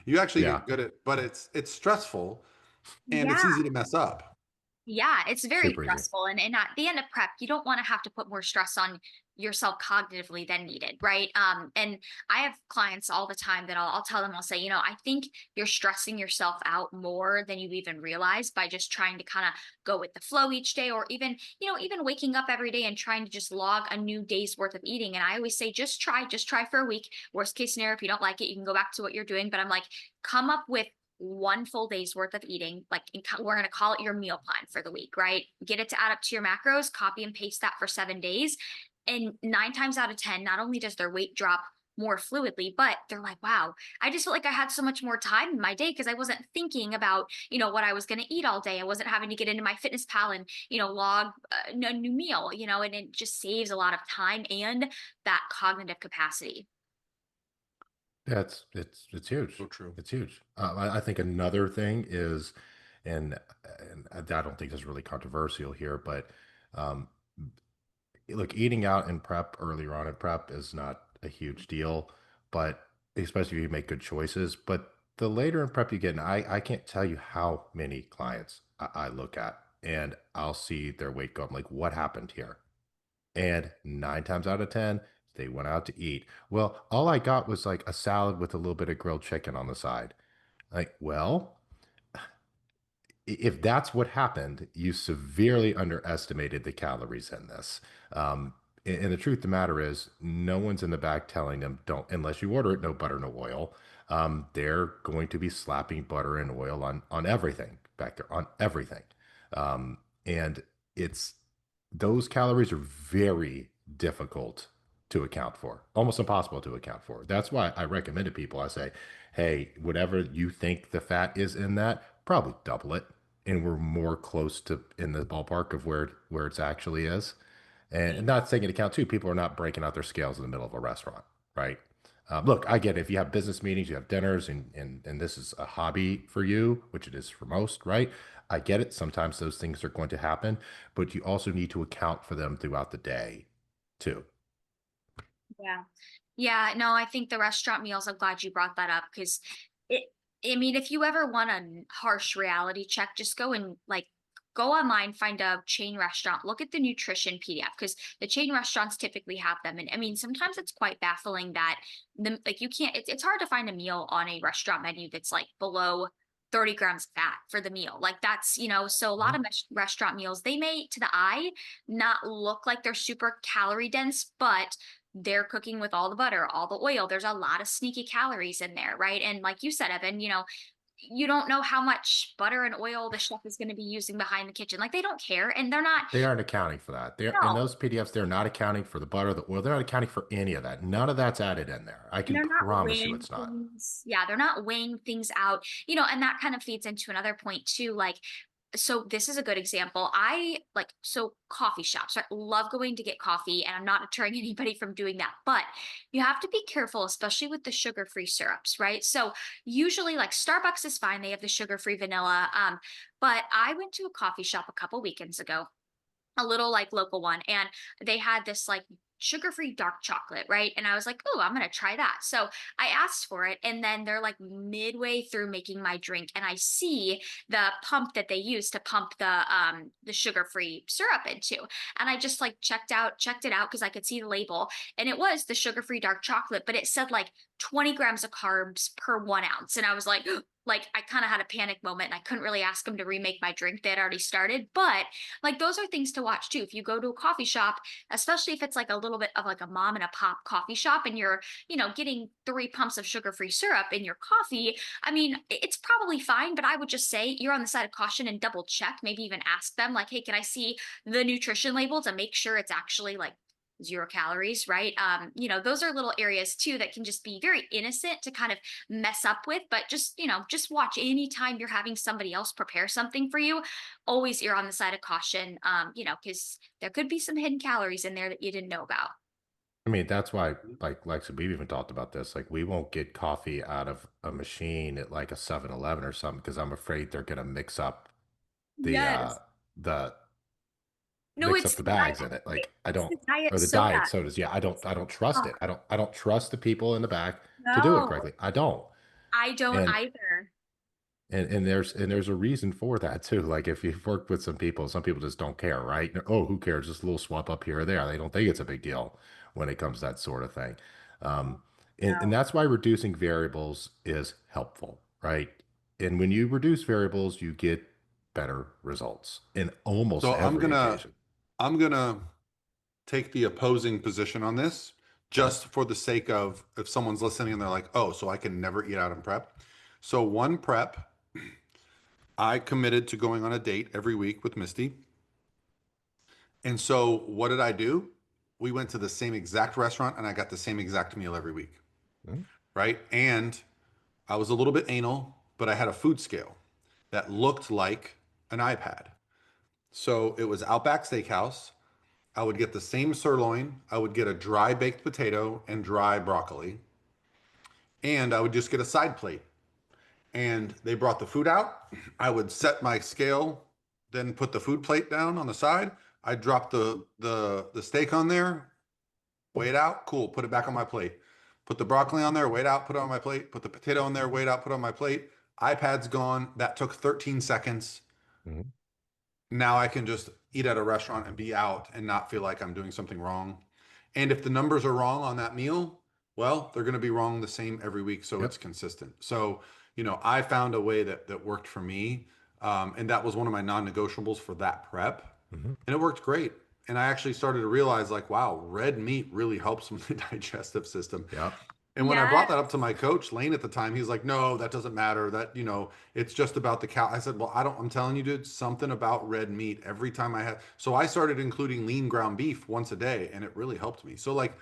you actually Yeah. get good at, but it's stressful and it's Yeah. easy to mess up. Yeah, it's very Super easy. stressful. And at the end of prep, you don't want to have to put more stress on yourself cognitively than needed, right? And I have clients all the time that I'll tell them, I'll say, I think you're stressing yourself out more than you even realize by just trying to kind of go with the flow each day, or even, even waking up every day and trying to just log a new day's worth of eating. And I always say, just try for a week. Worst case scenario, if you don't like it, you can go back to what you're doing. But I'm like, come up with one full day's worth of eating, like we're going to call it your meal plan for the week, right? Get it to add up to your macros, copy and paste that for 7 days. And 9 times out of 10, not only does their weight drop more fluidly, but they're like, wow, I just felt like I had so much more time in my day because I wasn't thinking about, what I was going to eat all day. I wasn't having to get into my fitness pal and, log a new meal, and it just saves a lot of time and that cognitive capacity. That's it's huge. So true. It's huge. I think another thing is, and I don't think this is really controversial here, but um, look, eating out in prep earlier on in prep is not a huge deal, but especially if you make good choices. But the later in prep you get, and I can't tell you how many clients I look at, and I'll see their weight go. I'm like, what happened here? And 9 times out of 10, they went out to eat. Well, all I got was like a salad with a little bit of grilled chicken on the side. Like, well, if that's what happened, you severely underestimated the calories in this. Um, and the truth of the matter is, no one's in the back telling them, don't, unless you order it, no butter, no oil. They're going to be slapping butter and oil on everything back there, on everything. And it's those calories are very difficult to account for, almost impossible to account for. That's why I recommend to people, I say, hey, whatever you think the fat is in that, probably double it. And we're more close to in the ballpark of where it's actually is. And not taking into account too, people are not breaking out their scales in the middle of a restaurant, right? Look, I get it. If you have business meetings, you have dinners, and this is a hobby for you, which it is for most, right? I get it. Sometimes those things are going to happen, but you also need to account for them throughout the day, too. Yeah. Yeah, no, I think the restaurant meals, I'm glad you brought that up because it, I mean, if you ever want a harsh reality check, just go and go online, find a chain restaurant, look at the nutrition PDF because the chain restaurants typically have them. And I mean, sometimes it's quite baffling that you can't, it's hard to find a meal on a restaurant menu that's like below 30 grams of fat for the meal. Like that's, so a lot Mhm. of restaurant meals, they may to the eye not look like they're super calorie dense, but they're cooking with all the butter, all the oil. There's a lot of sneaky calories in there, right? And like you said, Evan, you don't know how much butter and oil the chef is going to be using behind the kitchen. Like they don't care, and they're not. They aren't accounting for that. They're in No, those PDFs, they're not accounting for the butter, the oil. They're not accounting for any of that. None of that's added in there. I and can they're not promise you weighing it's not. things. Yeah, they're not weighing things out. And that kind of feeds into another point too. Like so this is a good example. So coffee shops, right? Love going to get coffee, and I'm not deterring anybody from doing that, but you have to be careful, especially with the sugar-free syrups, right? So usually like Starbucks is fine. They have the sugar-free vanilla. But I went to a coffee shop a couple weekends ago. a little like local one, and they had this like sugar-free dark chocolate, right? And I was like, oh, I'm gonna try that. So I asked for it, and then they're like midway through making my drink, and I see the pump that they use to pump the sugar-free syrup into. And I just like checked it out because I could see the label, and it was the sugar-free dark chocolate, but it said like 20 grams of carbs per 1 ounce. And I was like I kind of had a panic moment, and I couldn't really ask them to remake my drink. They had already started. But like those are things to watch too. If you go to a coffee shop, especially if it's like a little bit of like a mom and a pop coffee shop, and you're, getting 3 pumps of sugar-free syrup in your coffee, I mean, it's probably fine, but I would just say you're on the side of caution and double check, maybe even ask them like, hey, can I see the nutrition label to make sure it's actually like 0 calories, right? Those are little areas too that can just be very innocent to kind of mess up with. But just watch anytime you're having somebody else prepare something for you, always err on the side of caution, because there could be some hidden calories in there that you didn't know about. I mean, that's why, like Lexa, we've even talked about this. Like, we won't get coffee out of a machine at like a 7-Eleven or something because I'm afraid they're gonna the uh Yes. the No, mix up it's the the bags in it. diet. Like, I It's don't, the diet or the soda. diet sodas. Yeah, I don't trust Oh, it. I don't trust the people in the back to do it no, correctly. I don't. I don't And either. there's a reason for that too. Like, if you've worked with some people just don't care, right? Oh, who cares? Just a little swap up here or there. They don't think it's a big deal when it comes to that sort of thing. Um, and No. that's why reducing variables is helpful, right? And when you reduce variables, you get better results in almost So every occasion. I'm gonna take the opposing position on this Okay. just for the sake of if someone's listening and they're like, oh, so I can never eat out in prep. So one prep, I committed to going on a date every week with Misty. And so what did I do? We went to the same exact restaurant and I got the same exact meal every week. Mhm. Right. And I was a little bit anal, but I had a food scale that looked like an iPad. So it was Outback Steakhouse. I would get the same sirloin. I would get a dry baked potato and dry broccoli. And I would just get a side plate. And they brought the food out. I would set my scale, then put the food plate down on the side. I'd drop the steak on there, weigh it out, cool, put it back on my plate. Put the broccoli on there, weigh it out, put it on my plate. Put the potato on there, weigh it out, put it on my plate. iPad's gone. That took 13 seconds. Mhm. Now I can just eat at a restaurant and be out and not feel like I'm doing something wrong. And if the numbers are wrong on that meal, well, they're going to be wrong the same every week, so it's Yep. consistent. So, I found a way that worked for me, and that was one of my non-negotiables for that prep, Mhm. and it worked great. And I actually started to realize, like, wow, red meat really helps with the digestive system. Yep. And when I brought Yes. that up to my coach, Lane, at the time, he's like, no, that doesn't matter. That, it's just about the cow. I said, well, I'm telling you, dude, something about red meat every time I had. So I started including lean ground beef once a day, and it really helped me. So, like,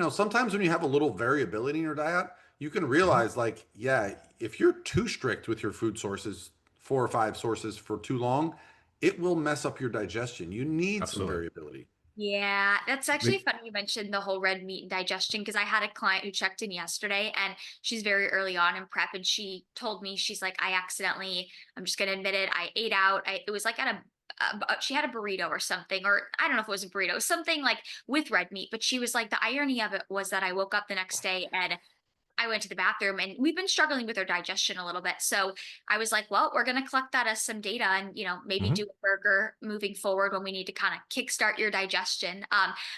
sometimes when you have a little variability in your diet, you can Mhm. realize, like, yeah, if you're too strict with your food sources, 4 or 5 sources for too long, it will mess up your digestion. You need some Absolutely. variability. Yeah, that's actually Like, funny you mentioned the whole red meat and digestion, because I had a client who checked in yesterday, and she's very early on in prep, and she told me, she's like, I'm just gonna admit it, I ate out. It was like at she had a burrito or something, or I don't know if it was a burrito, something like with red meat. But she was like, the irony of it was that I woke up the next day and I went to the bathroom, and we've been struggling with her digestion a little bit. So I was like, well, we're going to collect that as some data, and, maybe do mhm. a burger moving forward when we need to kind of kickstart your digestion.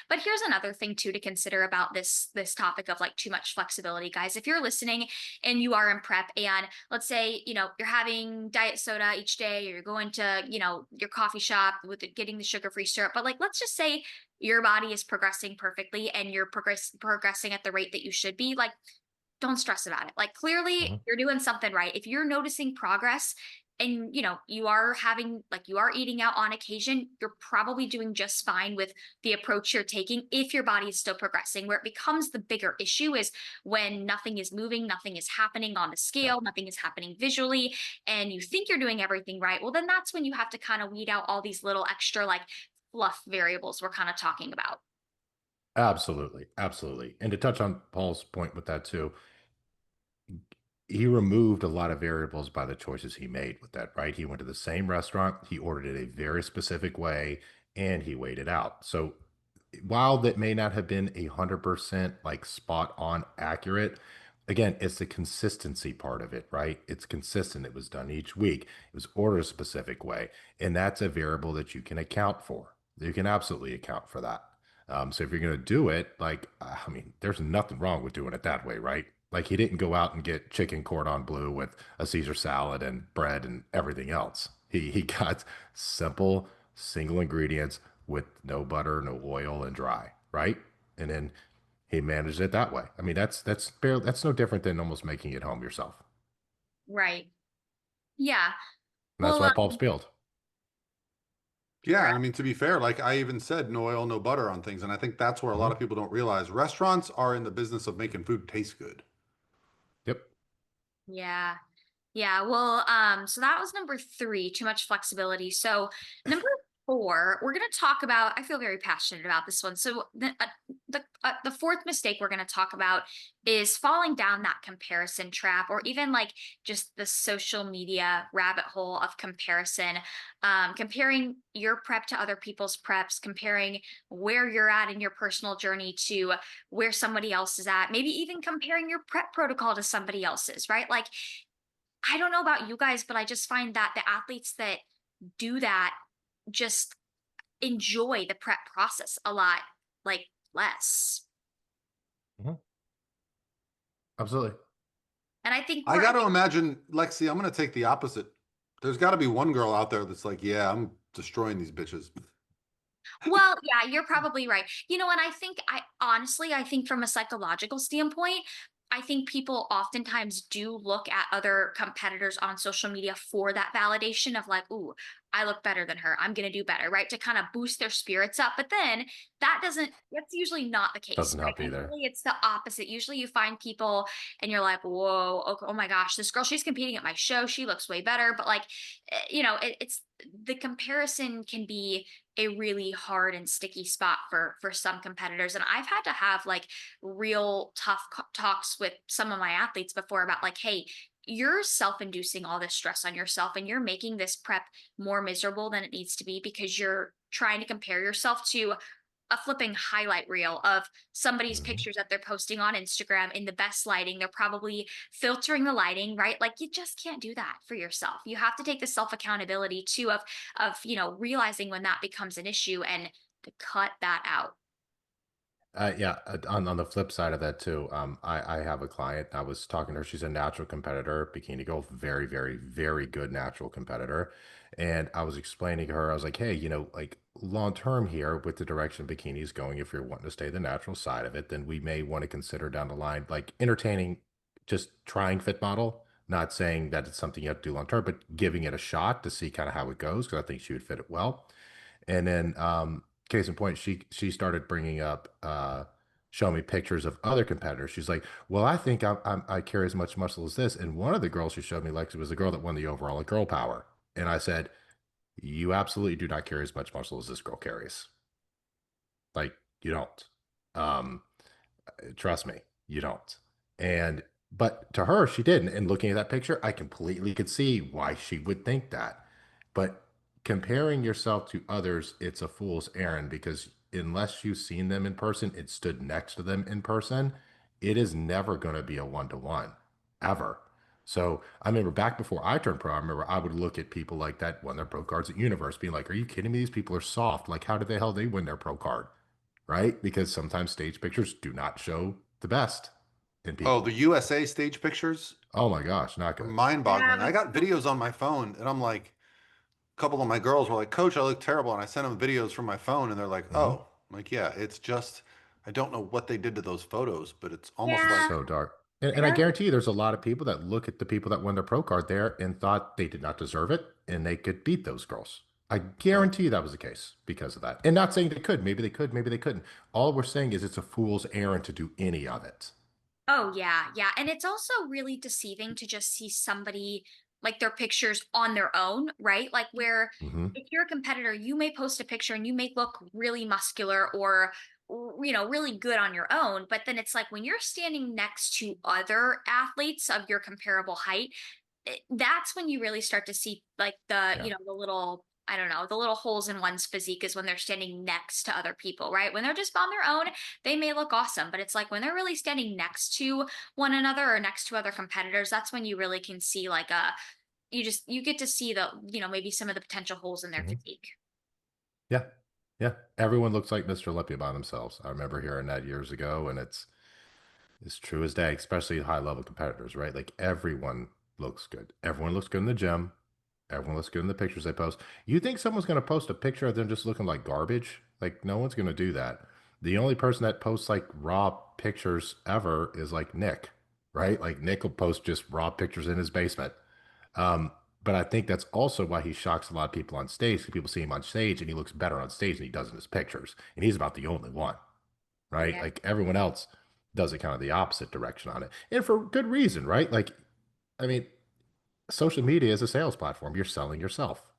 But here's another thing too to consider about this topic of like too much flexibility, guys. If you're listening and you are in prep, and let's say, you're having diet soda each day, or you're going to, your coffee shop with getting the sugar-free syrup, but like, let's just say your body is progressing perfectly and you're progressing at the rate that you should be, like, don't stress about it. Like, clearly Mhm. you're doing something right. If you're noticing progress, and you are eating out on occasion, you're probably doing just fine with the approach you're taking if your body is still progressing. Where it becomes the bigger issue is when nothing is moving, nothing is happening on the Yeah. scale, nothing is happening visually, and you think you're doing everything right. Well, then that's when you have to kind of weed out all these little extra like fluff variables we're kind of talking about. Absolutely. Absolutely. And to touch on Paul's point with that too, he removed a lot of variables by the choices he made with that, right? He went to the same restaurant, he ordered it a very specific way, and he weighed it out. So while that may not have been 100% like spot on accurate, again, it's the consistency part of it, right? It's consistent. It was done each week. It was ordered a specific way. And that's a variable that you can account for. You can absolutely account for that. So if you're going to do it, like, I mean, there's nothing wrong with doing it that way, right? Like he didn't go out and get chicken cordon bleu with a Caesar salad and bread and everything else. He got simple single ingredients with no butter, no oil, and dry, right? And then he managed it that way. I mean, that's no different than almost making it home yourself. Right. Yeah. And that's Well, why Paul spilled. Yeah, right. I mean, to be fair, like I even said, no oil, no butter on things, and I think that's where a lot Mhm. of people don't realize restaurants are in the business of making food taste good. Yep. Yeah. Yeah, well, so that was number 3, too much flexibility. So number 4, we're going to talk about, I feel very passionate about this one. So the fourth mistake we're going to talk about is falling down that comparison trap, or even like just the social media rabbit hole of comparison, comparing your prep to other people's preps, comparing where you're at in your personal journey to where somebody else is at, maybe even comparing your prep protocol to somebody else's, right? Like, I don't know about you guys, but I just find that the athletes that do that just enjoy the prep process a lot, like, less. Mhm. Absolutely. And I think I got to imagine, Lexi, I'm going to take the opposite. There's got to be one girl out there that's like, yeah, I'm destroying these bitches. well, yeah, you're probably right. And I think from a psychological standpoint, I think people oftentimes do look at other competitors on social media for that validation of like, ooh, I look better than her. I'm going to do better, right? To kind of boost their spirits up. But then that's usually not the case, Doesn't right? help either. Usually it's the opposite. Usually you find people and you're like, whoa, okay, oh my gosh, this girl, she's competing at my show. She looks way better. But like, it's the comparison can be a really hard and sticky spot for some competitors, and I've had to have like real tough talks with some of my athletes before about like, hey, you're self-inducing all this stress on yourself, and you're making this prep more miserable than it needs to be because you're trying to compare yourself to a flipping highlight reel of somebody's Mhm. pictures that they're posting on Instagram in the best lighting. They're probably filtering the lighting, right? Like, you just can't do that for yourself. You have to take the self accountability too of realizing when that becomes an issue and to cut that out. Yeah, on the flip side of that too, I have a client. I was talking to her. She's a natural competitor, bikini girl, very, very, very good natural competitor. And I was explaining to her, I was like, hey, like long term here with the direction bikini is going, if you're wanting to stay the natural side of it, then we may want to consider down the line, like entertaining, just trying fit model. Not saying that it's something you have to do long term, but giving it a shot to see kind of how it goes, because I think she would fit it well. And then, case in point, she started bringing up, showing me pictures of other competitors. She's like, "Well, I think I carry as much muscle as this." And one of the girls she showed me, like, was the girl that won the overall at Girl Power. And I said, "You absolutely do not carry as much muscle as this girl carries. Like, you don't. Um, Trust me, you don't." And but to her, she didn't. And looking at that picture, I completely could see why she would think that. But comparing yourself to others, it's a fool's errand, because unless you've seen them in person, it stood next to them in person, it is never going to be a one-to-one, ever. So I remember back before I turned pro, I remember I would look at people like that won their pro cards at Universe, being like, "Are you kidding me? These people are soft. Like, how did the hell they win their pro card?" Right? Because sometimes stage pictures do not show the best in Oh, the people. USA stage pictures Oh my gosh, not are good. mind-boggling. I Yeah. got videos on my phone, and I'm like, a couple of my girls were like, "Coach, I look terrible," and I sent them videos from my phone, and they're like, Hmm. "Oh," I'm like, yeah, it's just I don't know what they did to those photos, but it's almost Yeah. like So dark. And I Those guarantee you there's a lot of people that look at the people that won their pro card there and thought they did not deserve it and they could beat those girls. I right. guarantee that was the case because of that. And not saying they could. Maybe they could, maybe they couldn't. All we're saying is it's a fool's errand to do any of it. Oh yeah, yeah. And it's also really deceiving to just see somebody like their pictures on their own, right? Like, where Hmm. if you're a competitor, you may post a picture and you may look really muscular or really good on your own, but then it's like when you're standing next to other athletes of your comparable height, that's when you really start to see like the Yeah. the little I don't know, the little holes in one's physique is when they're standing next to other people, right? When they're just on their own, they may look awesome, but it's like when they're really standing next to one another or next to other competitors, that's when you really can see like you get to see the, maybe some of the potential holes in their Mhm. physique. Yeah. Yeah. Everyone looks like Mr. Olympia by themselves. I remember hearing that years ago, and it's true as day, especially high level competitors, right? Like everyone looks good. Everyone looks good in the gym. Everyone looks good in the pictures they post. You think someone's going to post a picture of them just looking like garbage? Like no one's going to do that. The only person that posts like raw pictures ever is like Nick, right? Like Nick will post just raw pictures in his basement. Um, but I think that's also why he shocks a lot of people on stage. Because people see him on stage and he looks better on stage than he does in his pictures. And he's about the only one, right? Yeah. Like everyone else does it kind of the opposite direction on it. And for good reason, right? Like, I mean, social media is a sales platform. You're selling yourself.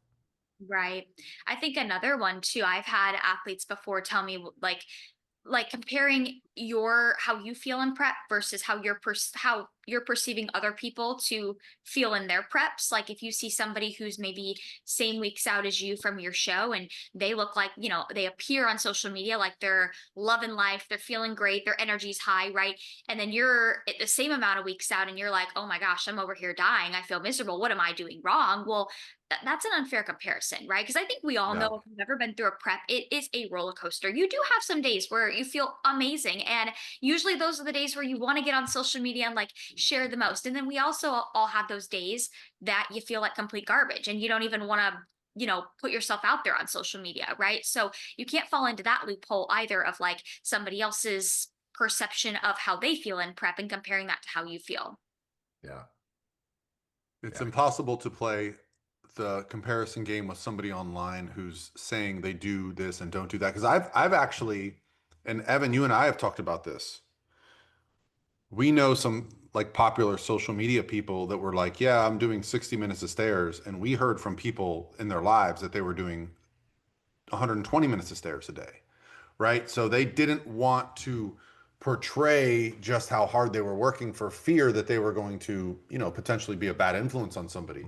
Right. I think another one too, I've had athletes before tell me like comparing your how you feel in prep versus how you're perceiving other people to feel in their preps. Like if you see somebody who's maybe same weeks out as you from your show and they look like, they appear on social media like they're loving life, they're feeling great, their energy's high, right? And then you're at the same amount of weeks out and you're like, oh my gosh, I'm over here dying, I feel miserable, what am I doing wrong? Well, that's an unfair comparison, right? Because I think we all know Yeah. if you've ever been through a prep, it is a roller coaster. You do have some days where you feel amazing. And usually those are the days where you want to get on social media and like share the most. And then we also all have those days that you feel like complete garbage and you don't even want to, put yourself out there on social media, right? So you can't fall into that loophole either of like somebody else's perception of how they feel in prep and comparing that to how you feel. Yeah. It's Yeah. impossible to play the comparison game with somebody online who's saying they do this and don't do that. Because I've actually, and Evan, you and I have talked about this. We know some like popular social media people that were like, yeah, I'm doing 60 minutes of stairs. And we heard from people in their lives that they were doing 120 minutes of stairs a day, right? So they didn't want to portray just how hard they were working for fear that they were going to, potentially be a bad influence on somebody.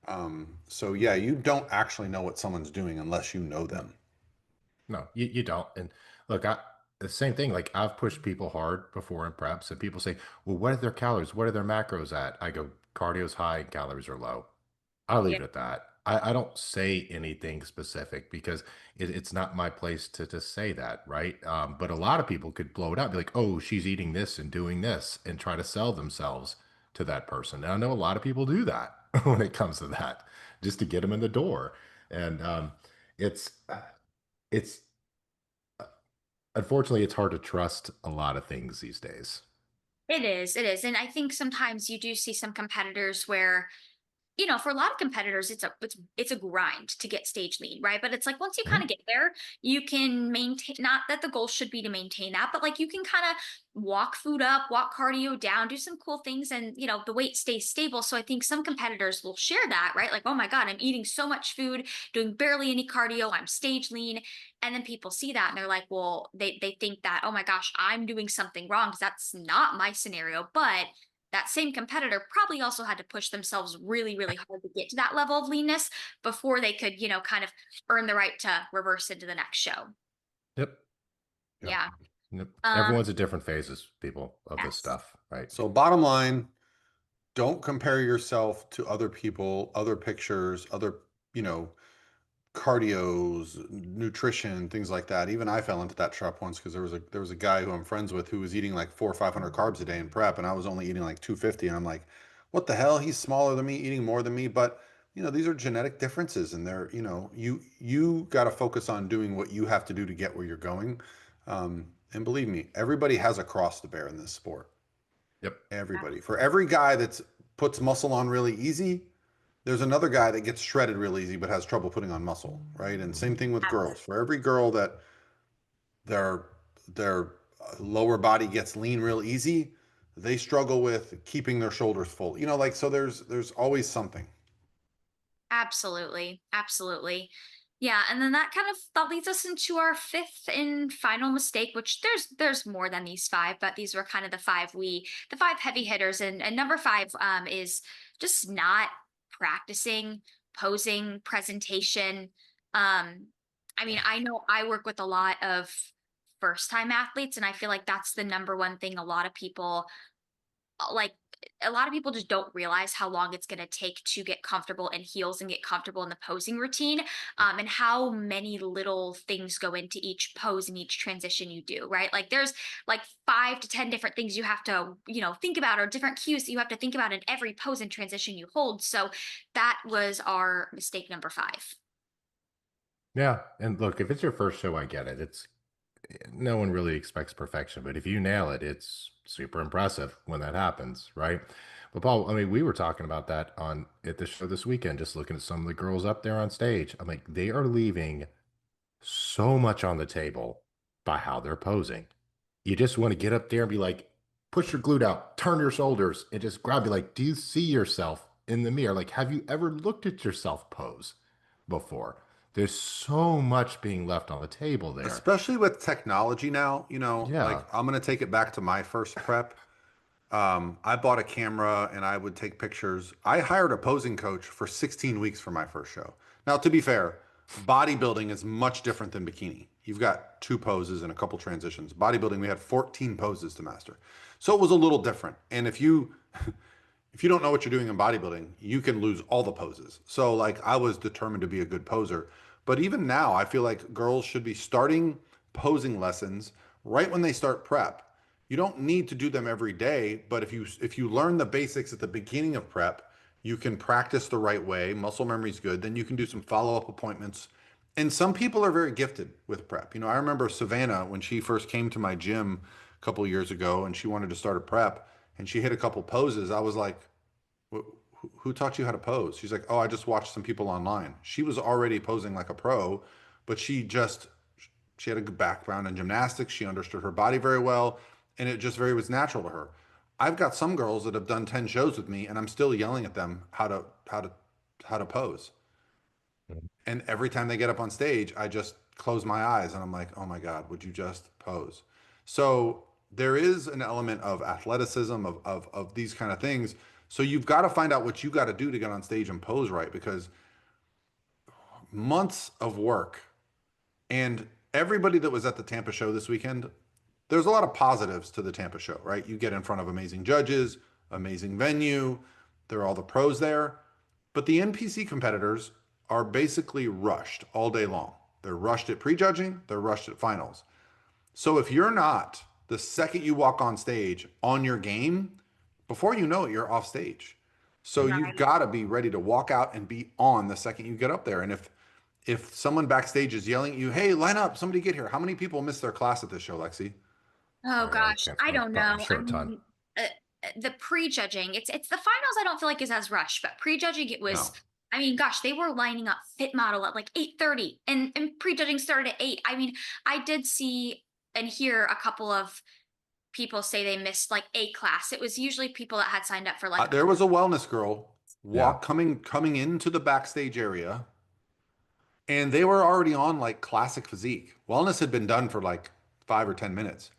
Hmm. So yeah, you don't actually know what someone's doing unless you know them. No, you don't. And look, the same thing. Like I've pushed people hard before in preps, and people say, "Well, what are their calories? What are their macros at?" I go, "Cardio's high and calories are low." I'll leave Yeah. it at that. I don't say anything specific because it's not my place to say that, right? But a lot of people could blow it out, be like, "Oh, she's eating this and doing this," and try to sell themselves to that person. And I know a lot of people do that when it comes to that, just to get them in the door. And it's it's unfortunately it's hard to trust a lot of things these days. It is, it is. And I think sometimes you do see some competitors where for a lot of competitors, it's a grind to get stage lean, right? But it's like once you kind Mhm. of get there, you can maintain. Not that the goal should be to maintain that, but like you can kind of walk food up, walk cardio down, do some cool things, and the weight stays stable. So I think some competitors will share that, right? Like, oh my god, I'm eating so much food, doing barely any cardio, I'm stage lean, and then people see that and they're like, well, they think that, oh my gosh, I'm doing something wrong because that's not my scenario, but that same competitor probably also had to push themselves really, really hard to get to that level of leanness before they could, kind of earn the right to reverse into the next show. Yep. Yep. Yeah. Yep. Um, Everyone's at different phases, people, of this yes. stuff, right? So bottom line, don't compare yourself to other people, other pictures, other, you know, cardios, nutrition, things like that. Even I fell into that trap once because there was a guy who I'm friends with who was eating like 400 or 500 carbs a day in prep, and I was only eating like 250, and I'm like, what the hell? He's smaller than me, eating more than me, but these are genetic differences, and they're you got to focus on doing what you have to do to get where you're going. And believe me, everybody has a cross to bear in this sport. Yep. Everybody. For every guy that's puts muscle on really easy, there's another guy that gets shredded real easy but has trouble putting on muscle, right? And same Hmm. thing with girls. For every girl that their their lower body gets lean real easy, they struggle with keeping their shoulders full. Like so there's always something. Absolutely. Absolutely. Yeah, and then that leads us into our fifth and final mistake, which there's more than these five, but these were kind of the five heavy hitters, and number five is just not practicing posing, presentation. I mean, I know I work with a lot of first time athletes, and I feel like that's the number one thing a lot of people like a lot of people just don't realize how long it's going to take to get comfortable in heels and get comfortable in the posing routine, and how many little things go into each pose and each transition you do, right? Like there's like 5 to 10 different things you have to, think about, or different cues that you have to think about in every pose and transition you hold. So that was our mistake number 5. Yeah. And look, if it's your first show, I get it. It's no one really expects perfection, but if you nail it, it's super impressive when that happens, right? But Paul, I mean, we were talking about that on at the show this weekend, just looking at some of the girls up there on stage. I'm like, they are leaving so much on the table by how they're posing. You just want to get up there and be like, push your glute out, turn your shoulders, and just grab you like, do you see yourself in the mirror? Like, have you ever looked at yourself pose before? There's so much being left on the table there. Especially with technology now, like Yeah. I'm going to take it back to my first prep. I bought a camera and I would take pictures. I hired a posing coach for 16 weeks for my first show. Now, to be fair, bodybuilding is much different than bikini. You've got 2 poses and a couple transitions. Bodybuilding, we had 14 poses to master. So it was a little different. And if you don't know what you're doing in bodybuilding, you can lose all the poses. So like I was determined to be a good poser. But even now, I feel like girls should be starting posing lessons right when they start prep. You don't need to do them every day, but if you learn the basics at the beginning of prep, you can practice the right way. Muscle memory is good. Then you can do some follow-up appointments. And some people are very gifted with prep. I remember Savannah when she first came to my gym a couple of years ago and she wanted to start a prep and she hit a couple poses. I was like, who taught you how to pose? She's like, oh, I just watched some people online. She was already posing like a pro, but she had a good background in gymnastics. She understood her body very well, and it just very was natural to her. I've got some girls that have done 10 shows with me, and I'm still yelling at them how to pose. And every time they get up on stage, I just close my eyes and I'm like, oh my God, would you just pose? So there is an element of athleticism, of these kind of things. So you've got to find out what you got to do to get on stage and pose right, because months of work. And everybody that was at the Tampa show this weekend, there's a lot of positives to the Tampa show, right? You get in front of amazing judges, amazing venue, there are all the pros there. But the NPC competitors are basically rushed all day long. They're rushed at prejudging, they're rushed at finals. So if you're not, the second you walk on stage, on your game, before you know it, you're off stage. So you've Right. got to be ready to walk out and be on the second you get up there. And if someone backstage is yelling at you, hey, line up, somebody get here. How many people miss their class at this show, Lexi? Oh I gosh, can't, I don't I'm know. I sure a ton. mean, the prejudging, it's the finals. I don't feel like is as rushed, but prejudging it was. No. I mean, gosh, they were lining up fit model at like 8:30, and prejudging started at 8. I mean, I did see and hear a couple of people say they missed like a class. It was usually people that had signed up for like. There was a wellness girl Yeah. coming into the backstage area, and they were already on like classic physique. Wellness had been done for like 5 or 10 minutes.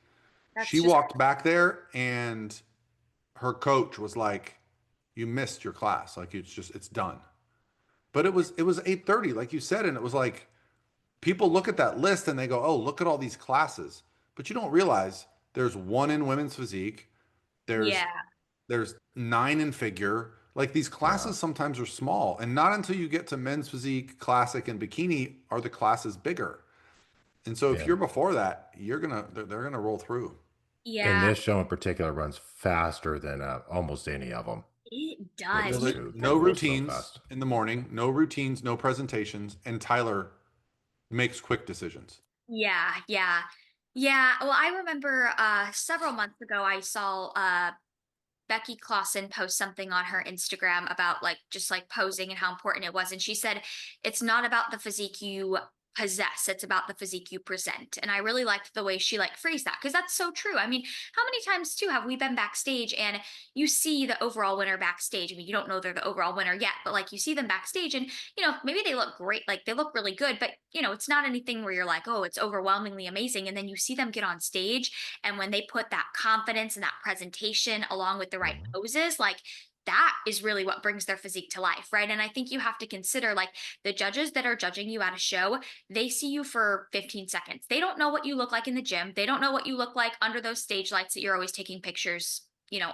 She That's just walked back there, and her coach was like, "You missed your class. Like it's done." But it was 8:30, like you said, and it was like people look at that list and they go, "Oh, look at all these classes," but you don't realize there's one in women's physique. There's yeah. there's 9 in figure. Like these Yeah. classes sometimes are small, and not until you get to men's physique, classic, and bikini are the classes bigger. And so if Yeah. you're before that, they're gonna roll through. And Yeah, this show in particular runs faster than almost any of them. it It does. just Well, You shoot, they no roll so routines fast. in the morning, no routines, no presentations, and Tyler makes quick decisions. Yeah, yeah. Yeah. Well, I remember several months ago I saw Becky Clausen post something on her Instagram about like just like posing and how important it was. And she said it's not about the physique you possess, it's about the physique you present. And I really liked the way she like phrased that because that's so true. I mean, how many times too have we been backstage and you see the overall winner backstage? I mean, you don't know they're the overall winner yet, but like you see them backstage and maybe they look great, like they look really good, but it's not anything where you're like, oh, it's overwhelmingly amazing. And then you see them get on stage and when they put that confidence and that presentation along with the right Mhm. poses, like that is really what brings their physique to life, right? And I think you have to consider, like, the judges that are judging you at a show, they see you for 15 seconds. They don't know what you look like in the gym. They don't know what you look like under those stage lights that you're always taking pictures,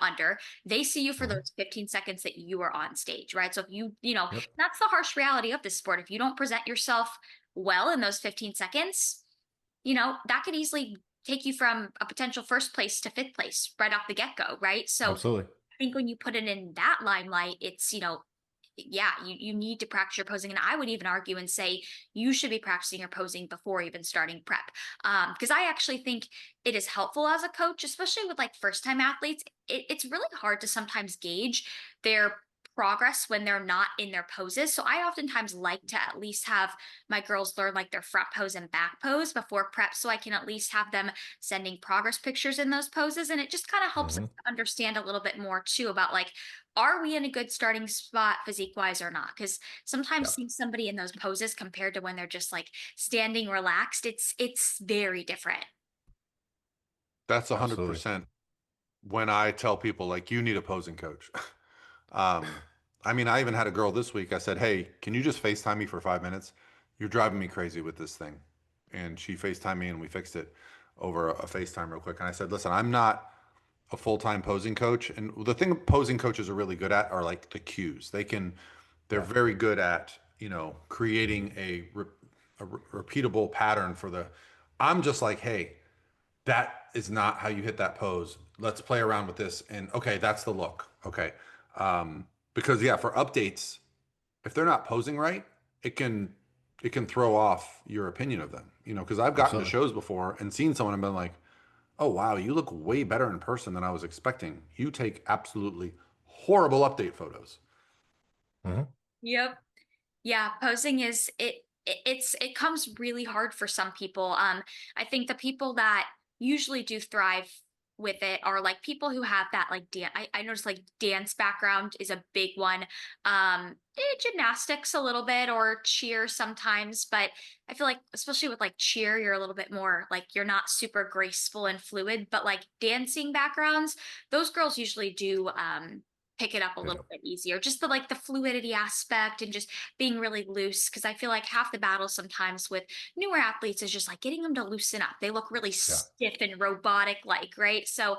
under. They see you for those 15 seconds that you are on stage, right? So if Yep. that's the harsh reality of this sport. If you don't present yourself well in those 15 seconds, that could easily take you from a potential first place to fifth place right off the get-go, right? So Absolutely. I think when you put it in that limelight, it's, yeah, you need to practice your posing. And I would even argue and say you should be practicing your posing before even starting prep. Because I actually think it is helpful as a coach, especially with like first time athletes. It's really hard to sometimes gauge their progress when they're not in their poses. So I oftentimes like to at least have my girls learn like their front pose and back pose before prep, so I can at least have them sending progress pictures in those poses. And it just kind of helps us understand a little bit more too about like, are we in a good starting spot physique wise or not? Because sometimes Yeah. seeing somebody in those poses compared to when they're just like standing relaxed, it's very different. That's Absolutely. 100% when I tell people like you need a posing coach. um, I mean, I even had a girl this week. I said, "Hey, can you just FaceTime me for 5 minutes? You're driving me crazy with this thing." And she FaceTimed me and we fixed it over a FaceTime real quick. And I said, "Listen, I'm not a full-time posing coach. And the thing posing coaches are really good at are like the cues. They're Yeah. very good at, creating a repeatable pattern for I'm just like, hey, that is not how you hit that pose. Let's play around with this. And okay, that's the look. Okay. Because yeah, for updates, if they're not posing right, it can it can throw off your opinion of them. Because I've gotten to Absolutely. shows before and seen someone and been like, oh wow, you look way better in person than I was expecting. You take absolutely horrible update photos. hmm Yep. Yeah, posing it comes really hard for some people. I think the people that usually do thrive with it are like people who have that like I noticed like dance background is a big one. Gymnastics a little bit or cheer sometimes, but I feel like especially with like cheer, you're a little bit more like you're not super graceful and fluid, but like dancing backgrounds, those girls usually do pick it up a They little do. bit easier. Just the fluidity aspect and just being really loose, because I feel like half the battle sometimes with newer athletes is just like getting them to loosen up. They look really Yeah. stiff and robotic like, right? So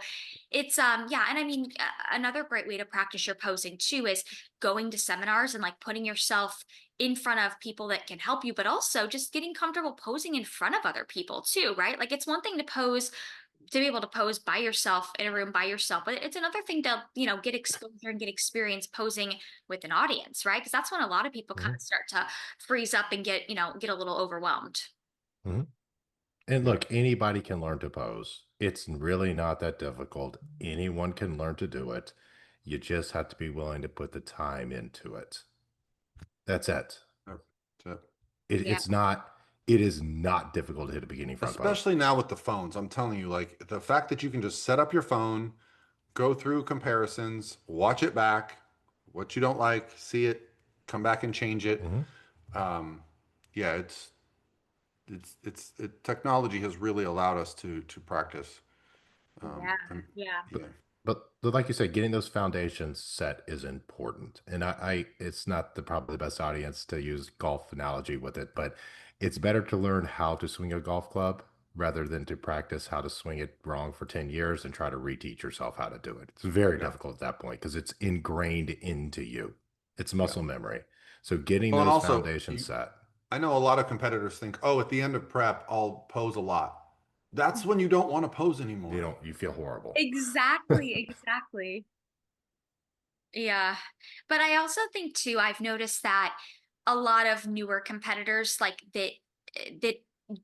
it's yeah, and I mean another great way to practice your posing too is going to seminars and like putting yourself in front of people that can help you, but also just getting comfortable posing in front of other people too, right? Like it's one thing to be able to pose by yourself in a room by yourself, but it's another thing to get exposure and get experience posing with an audience, right? Because that's when a lot of people kind hmm of start to freeze up and get a little overwhelmed. hmm And Yeah. look, anybody can learn to pose. It's really not that difficult. Anyone can learn to do it. You just have to be willing to put the time into it. That's it. So- Yeah. It is not difficult to hit a beginning front pose. Especially now with the phones, I'm telling you, like the fact that you can just set up your phone, go through comparisons, watch it back, what you don't like, see it, come back and change it. hmm Um, yeah, technology has really allowed us to practice. Yeah. And Yeah. yeah, But like you said, getting those foundations set is important. And it's not probably the best audience to use golf analogy with it, but it's better to learn how to swing a golf club rather than to practice how to swing it wrong for 10 years and try to reteach yourself how to do it. It's very yeah, difficult at that point because it's ingrained into you. It's yeah. muscle memory. So getting Well, and those also, foundations set. I know a lot of competitors think, oh, at the end of prep, I'll pose a lot. That's when you don't want to pose anymore. You feel horrible. Exactly. Exactly. Yeah. But I also think too, I've noticed that a lot of newer competitors like that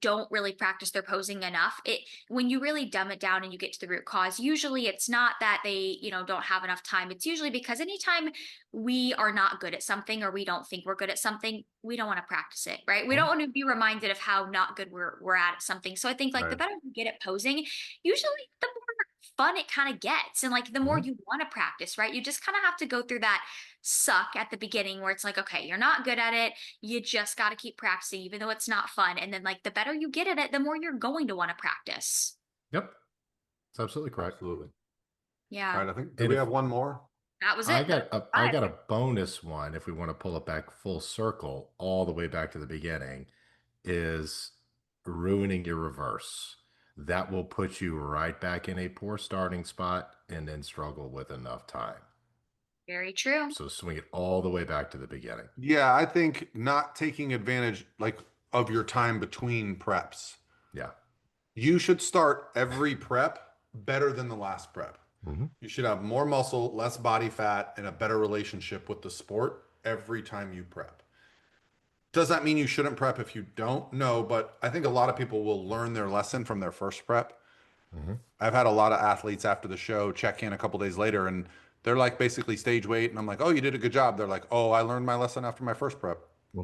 don't really practice their posing enough. It when you really dumb it down and you get to the root cause, usually it's not that they, don't have enough time. It's usually because anytime we are not good at something or we don't think we're good at something, we don't want to practice it, right? We don't Mhm. want to be reminded of how not good we're at something. So I think like the Right. better you get at posing, usually the more fun it kind of gets and like the more Mhm. you want to practice, right? You just kind of have to go through that suck at the beginning where it's like, okay, you're not good at it, you just got to keep practicing even though it's not fun, and then like the better you get at it, the more you're going to want to practice. Yep. It's absolutely correct. Absolutely. All Yeah. right, I think, do And we if have one more? That was I it. got Those I five. got a bonus one if we want to pull it back full circle all the way back to the beginning is ruining your reverse. That will put you right back in a poor starting spot and then struggle with enough time. Very true. So swing it all the way back to the beginning. Yeah, I think not taking advantage like of your time between preps. Yeah. You should start every prep better than the last prep. Hmm. You should have more muscle, less body fat, and a better relationship with the sport every time you prep. Does that mean you shouldn't prep if you don't? No, but I think a lot of people will learn their lesson from their first prep. Hmm. I've had a lot of athletes after the show check in a couple days later and they're like basically stage weight. And I'm like, oh, you did a good job. They're like, oh, I learned my lesson after my first prep. Hmm.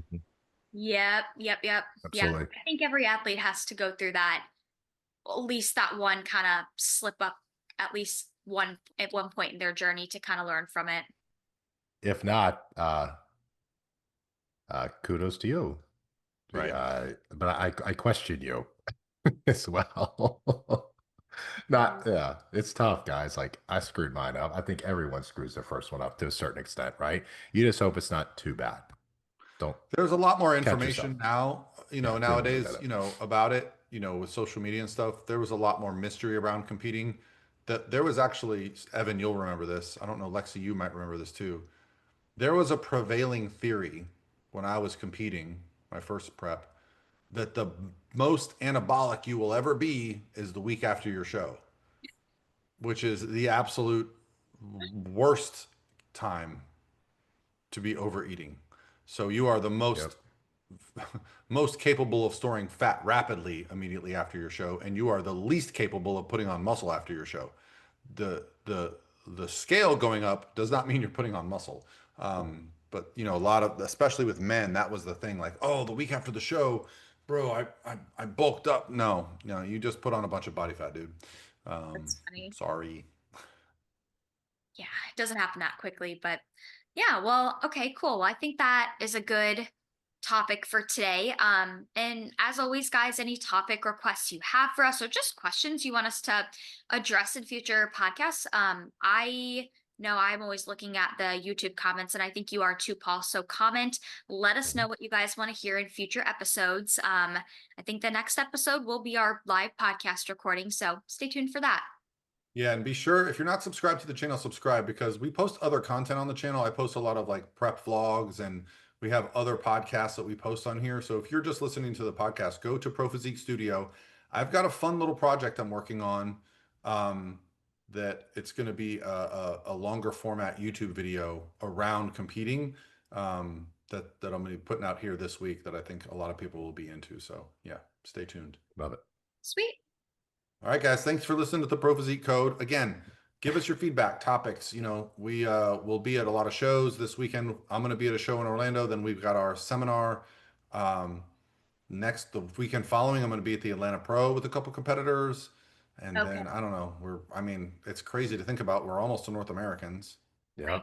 Yep. Yeah. Absolutely. I think every athlete has to go through that, at least that one kind of slip up, at least one at one point in their journey to kind of learn from it. If not, kudos to you. Right. But I question you as well. Not, yeah, it's tough, guys. Like I screwed mine up. I think everyone screws their first one up to a certain extent, right? You just hope it's not too bad. Don't There's a lot more catch yourself. information now, Yeah, we don't want to do nowadays, that. about it, with social media and stuff. There was a lot more mystery around competing. That there was actually, Evan, you'll remember this. I don't know, Lexi, you might remember this too. There was a prevailing theory when I was competing, my first prep, that the most anabolic you will ever be is the week after your show, which is the absolute worst time to be overeating. So you are the Yep. most capable of storing fat rapidly immediately after your show, and you are the least capable of putting on muscle after your show. The scale going up does not mean you're putting on muscle. But a lot of, especially with men, that was the thing. Like, oh, the week after the show, bro, I bulked up. No, no, you just put on a bunch of body fat, dude. That's funny. Sorry. Yeah, it doesn't happen that quickly, but yeah, well, okay, cool. Well, I think that is a good topic for today. And as always, guys, any topic requests you have for us or just questions you want us to address in future podcasts, I know I'm always looking at the YouTube comments, and I think you are too, Paul. So comment, let us know Mhm. what you guys want to hear in future episodes. I think the next episode will be our live podcast recording, so stay tuned for that. Yeah, and be sure if you're not subscribed to the channel, subscribe because we post other content on the channel. I post a lot of like prep vlogs and we have other podcasts that we post on here. So if you're just listening to the podcast, go to Pro Physique Studio. I've got a fun little project I'm working on that it's going to be a longer format YouTube video around competing that I'm going to be putting out here this week that I think a lot of people will be into. So yeah, stay tuned. Love it. Sweet. All right, guys. Thanks for listening to the Pro Physique Code. Again, give us your feedback, topics. We will be at a lot of shows this weekend. I'm going to be at a show in Orlando. Then we've got our seminar. The weekend following, I'm going to be at the Atlanta Pro with a couple competitors. And Okay. then I don't know. It's crazy to think about. We're almost to North Americans. I Yeah. know.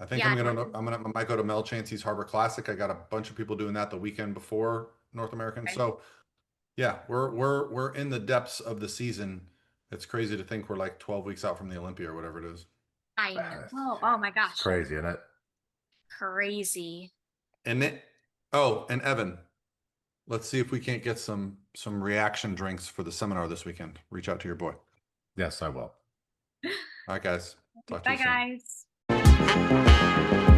I think Yeah. I might go to Mel Chancey's Harbor Classic. I got a bunch of people doing that the weekend before North American. Okay. So yeah, we're in the depths of the season. It's crazy to think we're like 12 weeks out from the Olympia or whatever it is. I know. Oh my It's gosh. crazy, isn't it? Crazy. And Evan, let's see if we can't get some reaction drinks for the seminar this weekend. Reach out to your boy. Yes, I will. All right, guys. Talk to Bye, you soon. guys.